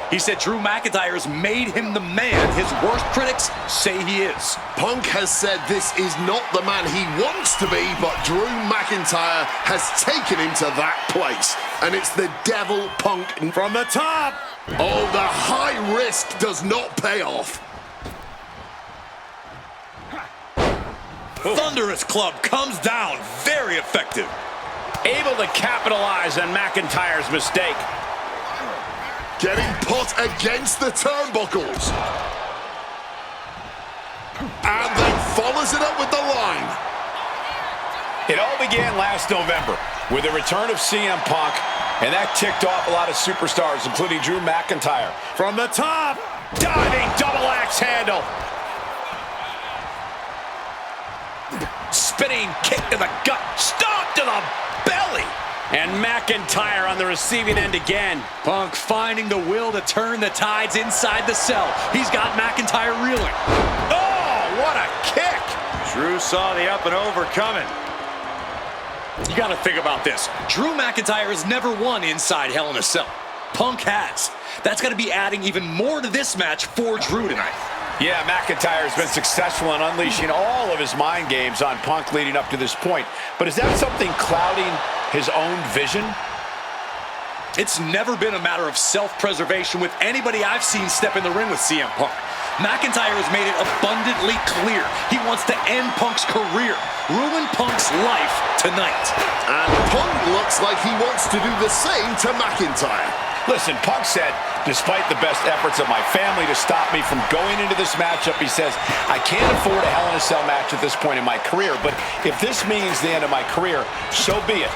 He said Drew McIntyre has made him the man his worst critics say he is. Punk has said this is not the man he wants to be, but Drew McIntyre has taken him to that place. And it's the devil Punk. From the top! Oh, the high risk does not pay off. Thunderous Club comes down, very effective. Able to capitalize on McIntyre's mistake. Getting put against the turnbuckles. And then follows it up with the line. It all began last November with the return of CM Punk, and that ticked off a lot of superstars, including Drew McIntyre. From the top, Diving double axe handle. Spinning kick to the gut, stomp to the belly. And McIntyre on the receiving end again. Punk finding the will to turn the tides inside the cell. He's got McIntyre reeling. Oh, what a kick. Drew saw the up and over coming. You got to think about this. Drew McIntyre has never won inside Hell in a Cell. Punk has. That's got to be adding even more to this match for Drew tonight. Yeah, McIntyre has been successful in unleashing all of his mind games on Punk leading up to this point. But is that something clouding his own vision? It's never been a matter of self-preservation with anybody I've seen step in the ring with CM Punk. McIntyre has made it abundantly clear he wants to end Punk's career, ruin Punk's life tonight. And Punk looks like he wants to do the same to McIntyre. Listen, Punk said, despite the best efforts of my family to stop me from going into this matchup, he says, I can't afford a Hell in a Cell match at this point in my career, but if this means the end of my career, so be it,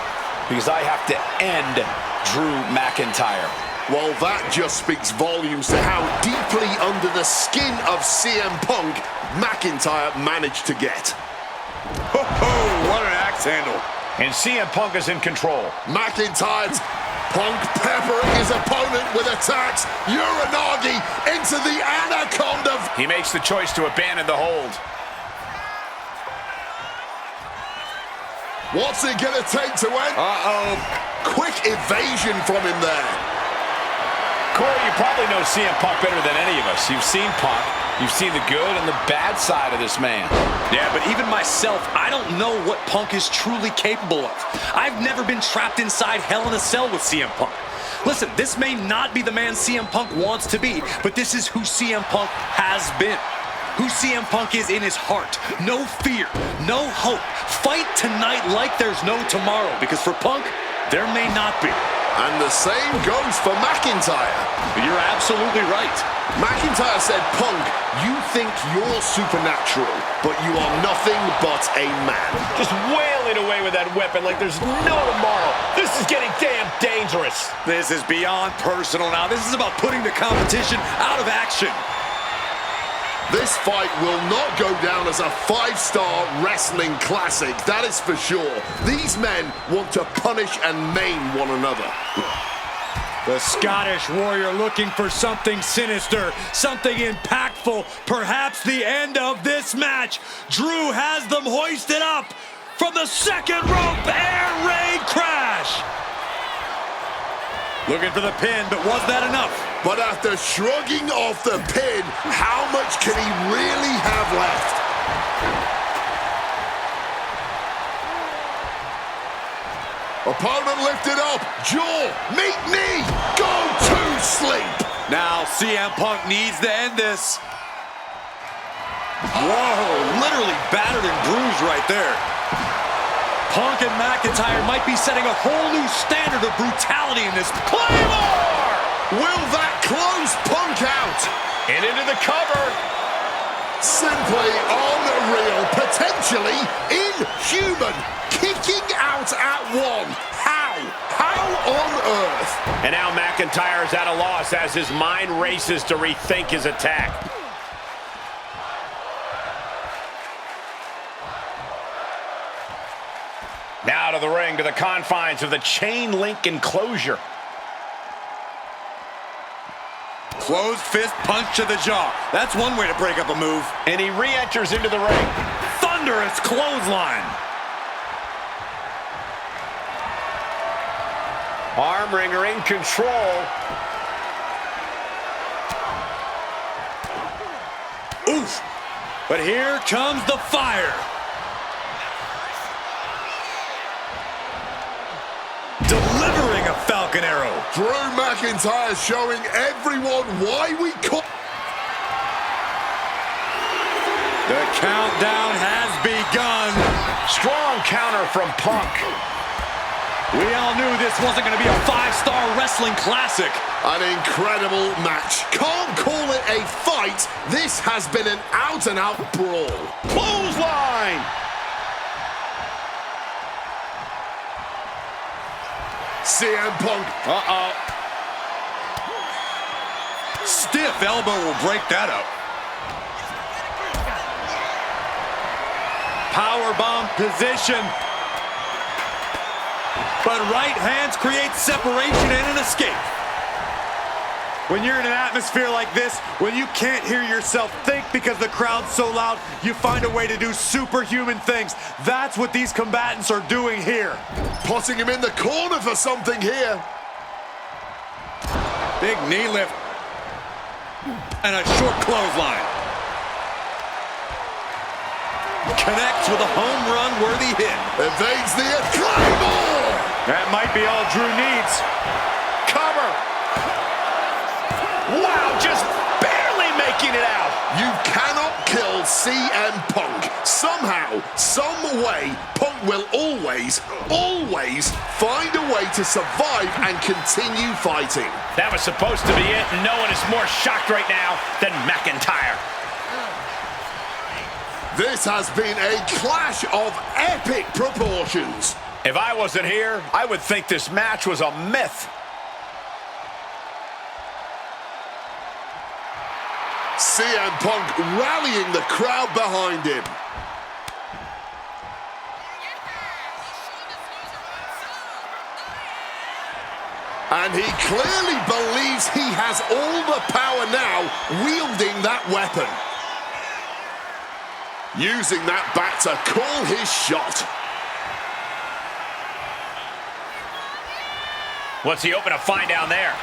because I have to end Drew McIntyre. Well, that just speaks volumes to how deeply under the skin of CM Punk McIntyre managed to get. Ho-ho, what an axe handle. And CM Punk is in control. McIntyre's Punk peppering his opponent with attacks. Uranagi into the Anaconda. He makes the choice to abandon the hold. What's it gonna take to end? Quick evasion from him there. Corey, you probably know CM Punk better than any of us. You've seen Punk. You've seen the good and the bad side of this man. Yeah, but even myself, I don't know what Punk is truly capable of. I've never been trapped inside Hell in a Cell with CM Punk. Listen, this may not be the man CM Punk wants to be, but this is who CM Punk has been. Who CM Punk is in his heart. No fear, no hope. Fight tonight like there's no tomorrow, because for Punk, there may not be. And the same goes for McIntyre. You're absolutely right. McIntyre said, Punk, you think you're supernatural, but you are nothing but a man. Just wailing away with that weapon like there's no tomorrow. This is getting damn dangerous. This is beyond personal now. This is about putting the competition out of action. This fight will not go down as a 5-star wrestling classic, that is for sure. These men want to punish and maim one another. The Scottish Warrior looking for something sinister, something impactful, perhaps the end of this match. Drew has them hoisted up from the second rope, air raid crash. Looking for the pin, but was that enough? But after shrugging off the pin, how much can he really have left? Opponent lifted up, jaw, meet knee, go to sleep. Now CM Punk needs to end this. Whoa, literally battered and bruised right there. Punk and McIntyre might be setting a whole new standard of brutality in this. Claymore! Will that close Punk out? And into the cover. Simply unreal, potentially inhuman. Kicking out at one. How? How on earth? And now McIntyre is at a loss as his mind races to rethink his attack. Now to the ring, to the confines of the chain link enclosure. Closed fist punch to the jaw. That's one way to break up a move. And he re-enters into the ring. Thunderous clothesline. Arm wringer in control. Oof. But here comes the fire. Delivering a Falcon Arrow. Drew McIntyre showing everyone why we call. The countdown has begun. Strong counter from Punk. We all knew this wasn't going to be a 5-star wrestling classic. An incredible match. Can't call it a fight. This has been an out-and-out brawl. Clothesline. CM Punk. Stiff elbow will break that up. Powerbomb position. But right hands create separation and an escape. When you're in an atmosphere like this, when you can't hear yourself think because the crowd's so loud, you find a way to do superhuman things. That's what these combatants are doing here. Putting him in the corner for something here. Big knee lift. And a short clothesline. Connects with a home run worthy hit. Evades the Claymore! That might be all Drew needs. Cover. Wow, just barely making it out. You cannot kill CM Punk. Somehow, some way, Punk will always find a way to survive and continue fighting. That was supposed to be it, and no one is more shocked right now than McIntyre. This has been a clash of epic proportions. If I wasn't here, I would think this match was a myth. CM Punk rallying the crowd behind him. And he clearly believes he has all the power now, wielding that weapon. Using that bat to call his shot. What's he open to find down there?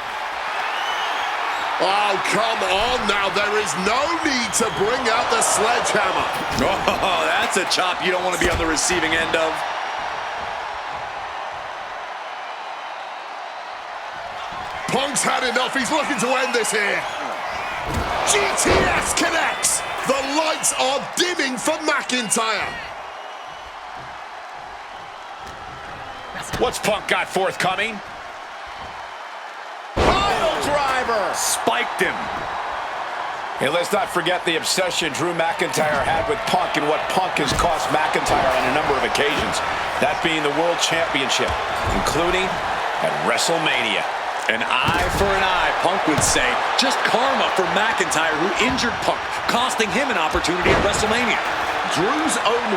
Oh, come on now. There is no need to bring out the sledgehammer. Oh, that's a chop you don't want to be on the receiving end of. Punk's had enough. He's looking to end this here. GTS connects. The lights are dimming for McIntyre. What's Punk got forthcoming? Pile driver! Spiked him. Hey, let's not forget the obsession Drew McIntyre had with Punk and what Punk has cost McIntyre on a number of occasions. That being the World Championship, including at WrestleMania. An eye for an eye, Punk would say. Just karma for McIntyre, who injured Punk, costing him an opportunity at WrestleMania. Drew's own...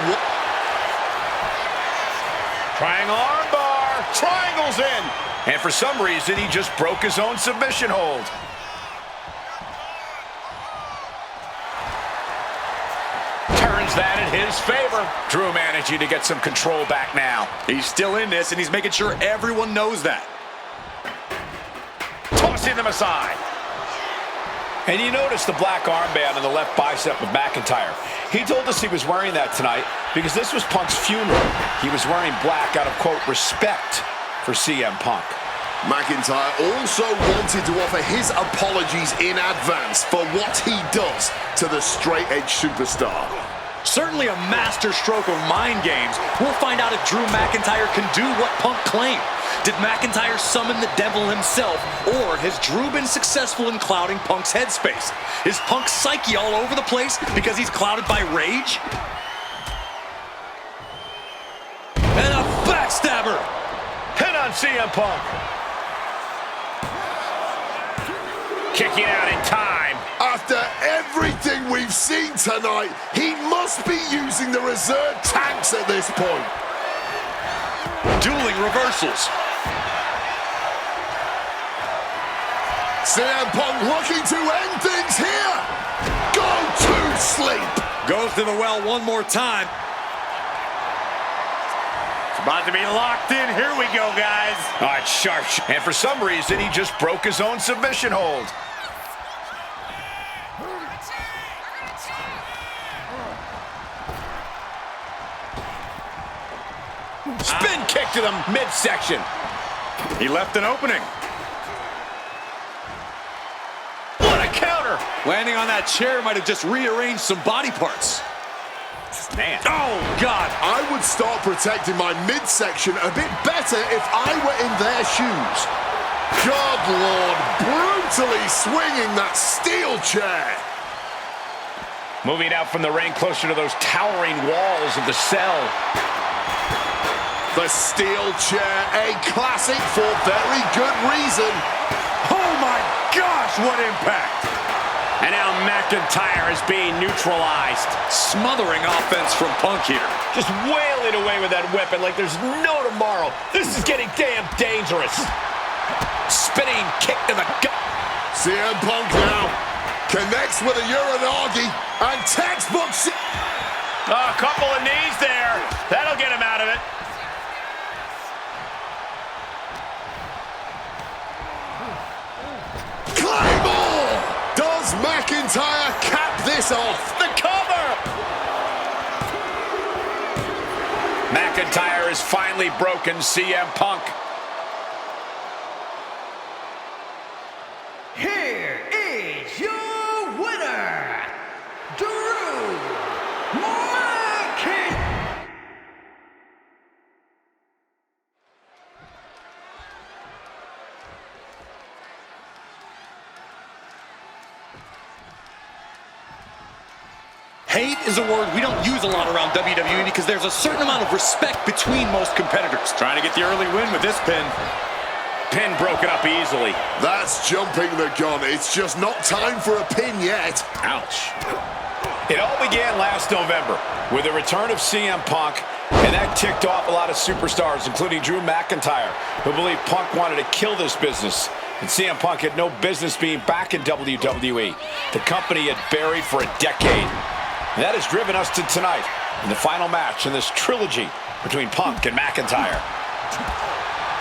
Triangle armbar. Triangle's in. And for some reason, he just broke his own submission hold. Turns that in his favor. Drew managing to get some control back now. He's still in this, and he's making sure everyone knows that. Tossing them aside. And you notice the black armband on the left bicep of McIntyre. He told us he was wearing that tonight because this was Punk's funeral. He was wearing black out of, quote, respect for CM Punk. McIntyre also wanted to offer his apologies in advance for what he does to the straight-edge superstar. Certainly a master stroke of mind games. We'll find out if Drew McIntyre can do what Punk claimed. Did McIntyre summon the devil himself, or has Drew been successful in clouding Punk's headspace? Is Punk's psyche all over the place because he's clouded by rage? And a backstabber! Pin on CM Punk. Kicking out in time. After everything we've seen tonight, he must be using the reserve tanks at this point. Dueling reversals. CM Punk looking to end things here. Go to sleep. Goes to the well one more time. It's about to be locked in. Here we go, guys. Oh, it's sharp. And for some reason, he just broke his own submission hold. Spin kick to the midsection. He left an opening. What a counter. Landing on that chair might have just rearranged some body parts. Man. Oh, God. I would start protecting my midsection a bit better if I were in their shoes. God, Lord, brutally swinging that steel chair. Moving out from the ring closer to those towering walls of the cell. The steel chair, a classic for very good reason. Oh, my gosh, what impact. And now McIntyre is being neutralized. Smothering offense from Punk here. Just wailing away with that weapon like there's no tomorrow. This is getting damn dangerous. Spinning kick to the gut. CM Punk now connects with a Uranagi and textbook. A couple of knees there. That'll get him out of it. Claymore! Does McIntyre cap this off? The cover! McIntyre has finally broken CM Punk. Here is your winner, Drew McIntyre. Hate is a word we don't use a lot around WWE because there's a certain amount of respect between most competitors. Trying to get the early win with this pin. Pin broken up easily. That's jumping the gun. It's just not time for a pin yet. Ouch. It all began last November with the return of CM Punk, and that ticked off a lot of superstars, including Drew McIntyre, who believed Punk wanted to kill this business. And CM Punk had no business being back in WWE. The company had buried for a decade. And that has driven us to tonight in the final match in this trilogy between Punk and McIntyre.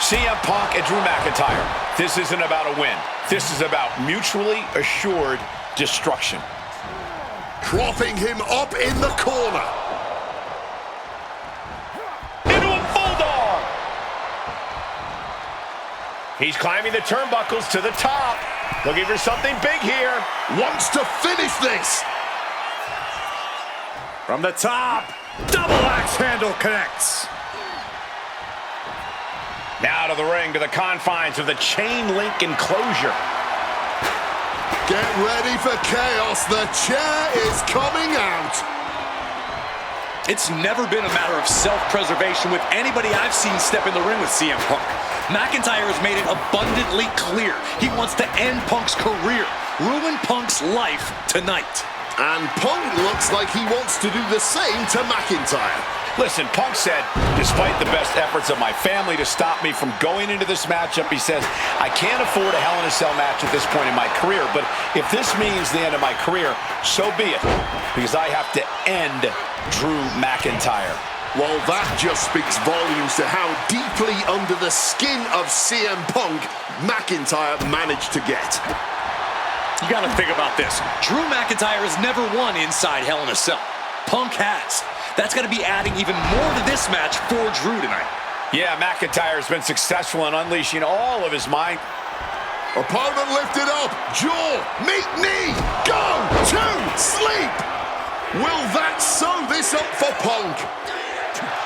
CM Punk and Drew McIntyre. This isn't about a win. This is about mutually assured destruction. Propping him up in the corner. Into a bulldog. He's climbing the turnbuckles to the top. Looking for something big here. Wants to finish this. From the top, double axe handle connects. Now to the ring, to the confines of the chain link enclosure. Get ready for chaos. The chair is coming out. It's never been a matter of self-preservation with anybody I've seen step in the ring with CM Punk. McIntyre has made it abundantly clear he wants to end Punk's career, ruin Punk's life tonight. And Punk looks like he wants to do the same to McIntyre. Listen, Punk said, despite the best efforts of my family to stop me from going into this matchup, he says, I can't afford a Hell in a Cell match at this point in my career, but if this means the end of my career, so be it, because I have to end Drew McIntyre. Well, that just speaks volumes to how deeply under the skin of CM Punk McIntyre managed to get. You gotta think about this. Drew McIntyre has never won inside Hell in a Cell. Punk has. That's gotta be adding even more to this match for Drew tonight. Yeah, McIntyre has been successful in unleashing all of his mind. Opponent lifted up. Jaw, meet knee, go to sleep. Will that sew this up for Punk?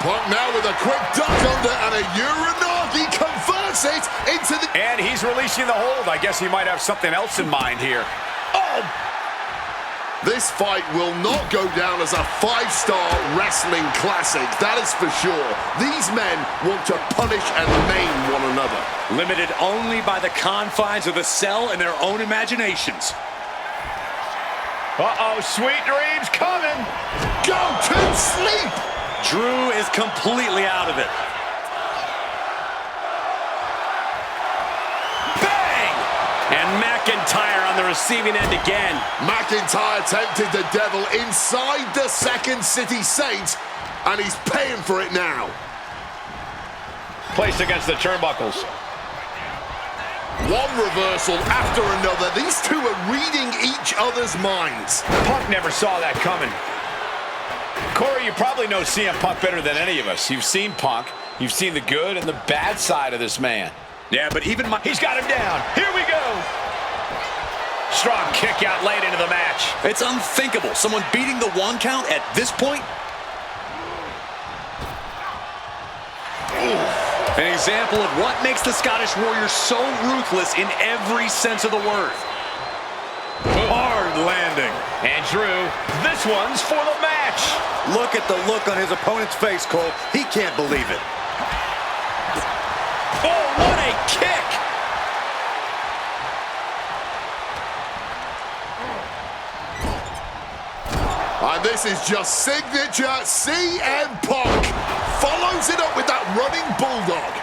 Punk now with a quick duck under and a Uranagi converts it into the... And he's releasing the hold. I guess he might have something else in mind here. Oh! This fight will not go down as a 5-star wrestling classic, that is for sure. These men want to punish and maim one another. Limited only by the confines of the cell and their own imaginations. Uh-oh, sweet dreams coming. Go to sleep. Drew is completely out of it. Bang! And McIntyre on the receiving end again. McIntyre tempted the devil inside the Second City Saints, and he's paying for it now. Placed against the turnbuckles. One reversal after another. These two are reading each other's minds. Punk never saw that coming. Corey, you probably know CM Punk better than any of us. You've seen Punk. You've seen the good and the bad side of this man. Yeah, but even He's got him down. Here we go. Strong kick out late into the match. It's unthinkable. Someone beating the 1 count at this point? An example of what makes the Scottish Warrior so ruthless in every sense of the word. Hard landing. And Drew, this one's for the match. Look at the look on his opponent's face, Cole. He can't believe it. Oh, what a kick. And this is just signature CM Punk. Follows it up with that running bulldog.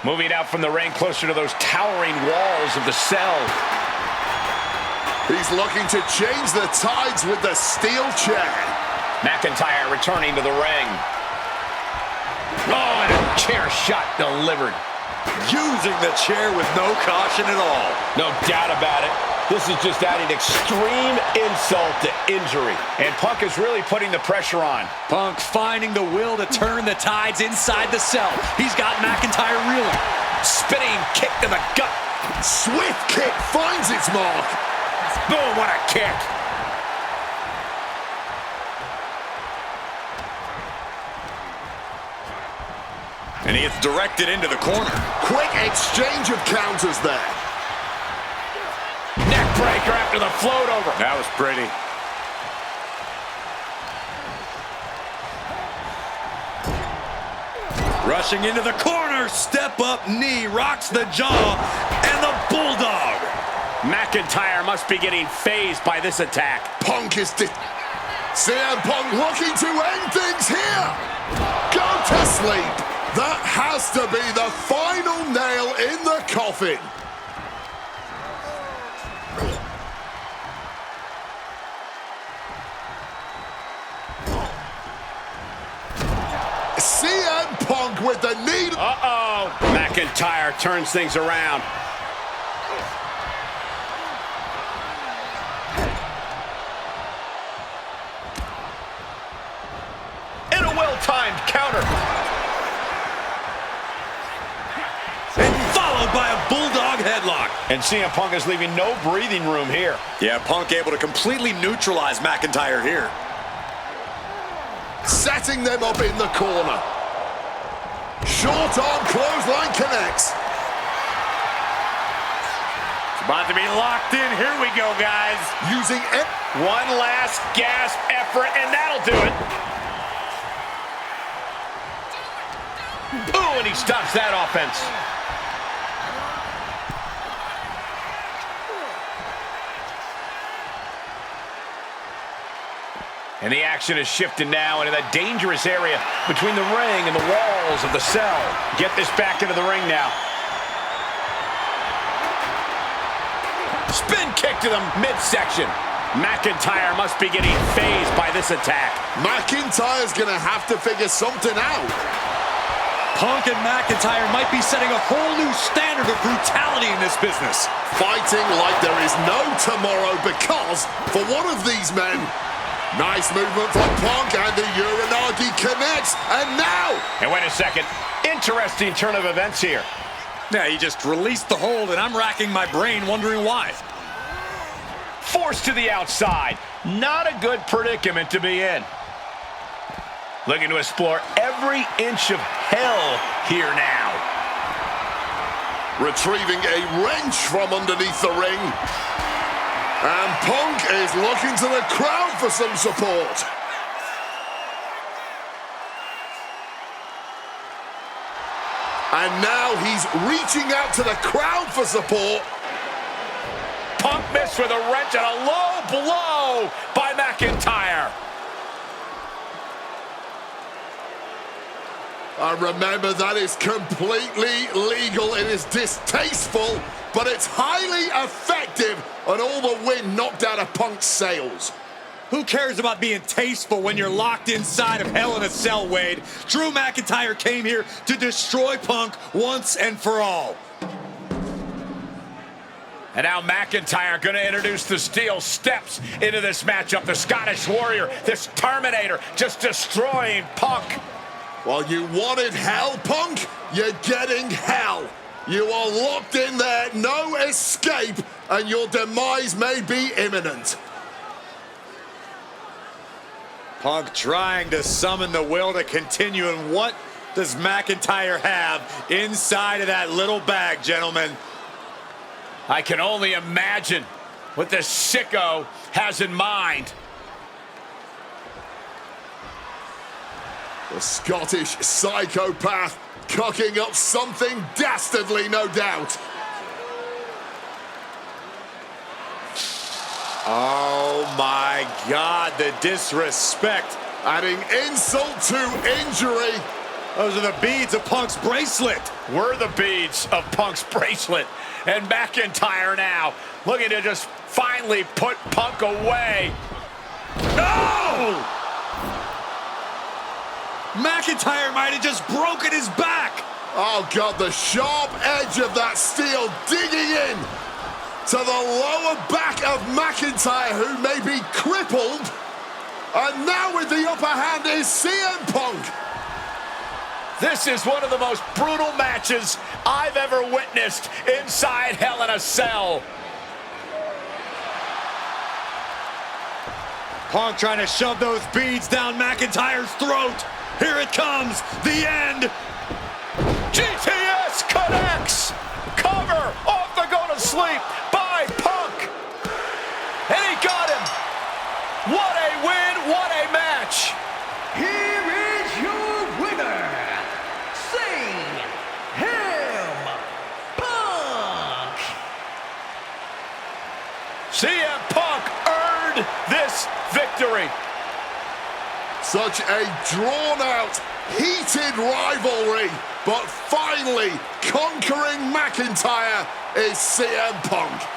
Moving out from the ring closer to those towering walls of the cell. He's looking to change the tides with the steel chair. McIntyre returning to the ring. Oh, and a chair shot delivered. Using the chair with no caution at all. No doubt about it. This is just adding extreme insult to injury. And Punk is really putting the pressure on. Punk finding the will to turn the tides inside the cell. He's got McIntyre reeling. Spinning kick to the gut. Swift kick finds its mark. Boom, what a kick. And he gets directed into the corner. Quick exchange of counters there. Neck breaker after the float over. That was pretty. Rushing into the corner. Step up knee. Rocks the jaw. And the Bulldog. McIntyre must be getting phased by this attack. Punk is CM Punk looking to end things here. Go to sleep. That has to be the final nail in the coffin. CM Punk with the knee. Uh-oh. McIntyre turns things around. And a well-timed counter. And followed by a Bulldog headlock. And CM Punk is leaving no breathing room here. Yeah, Punk able to completely neutralize McIntyre here. Setting them up in the corner. Short arm clothesline connects. It's about to be locked in. Here we go, guys. Using it. One last gasp effort, and that'll do it. Ooh, and he stops that offense. And the action is shifted now into that dangerous area between the ring and the walls of the cell. Get this back into the ring now. Spin kick to the midsection. McIntyre must be getting phased by this attack. McIntyre's gonna have to figure something out. Punk and McIntyre might be setting a whole new standard of brutality in this business. Fighting like there is no tomorrow because, for one of these men, nice movement from Punk and the Uranagi connects, and now! And wait a second, interesting turn of events here. Yeah, he just released the hold, and I'm racking my brain wondering why. Forced to the outside. Not a good predicament to be in. Looking to explore every inch of hell here now. Retrieving a wrench from underneath the ring. And Punk is looking to the crowd for some support. And now he's reaching out to the crowd for support. Punk missed with a wrench and a low blow by McIntyre. And remember, that is completely legal. It is distasteful, but it's highly effective, and all the wind knocked out of Punk's sails. Who cares about being tasteful when you're locked inside of Hell in a Cell, Wade? Drew McIntyre came here to destroy Punk once and for all. And now McIntyre going to introduce the steel steps into this matchup. The Scottish Warrior, this Terminator, just destroying Punk. Well, you wanted hell, Punk? You're getting hell. You are locked in there, no escape, and your demise may be imminent. Punk trying to summon the will to continue, and what does McIntyre have inside of that little bag, gentlemen? I can only imagine what this sicko has in mind. The Scottish psychopath cooking up something dastardly, no doubt. Oh my God, the disrespect. Adding insult to injury. Those are the beads of Punk's bracelet. We're the beads of Punk's bracelet. And McIntyre now looking to just finally put Punk away. No! McIntyre might have just broken his back. Oh, God, the sharp edge of that steel digging in to the lower back of McIntyre, who may be crippled. And now with the upper hand is CM Punk. This is one of the most brutal matches I've ever witnessed inside Hell in a Cell. Punk trying to shove those beads down McIntyre's throat. Here it comes, the end. GTS connects. Cover off the go to sleep by Punk. And he got him. What a win, what a match. Here is your winner, CM Punk. CM Punk earned this victory. Such a drawn-out, heated rivalry, but finally conquering McIntyre is CM Punk.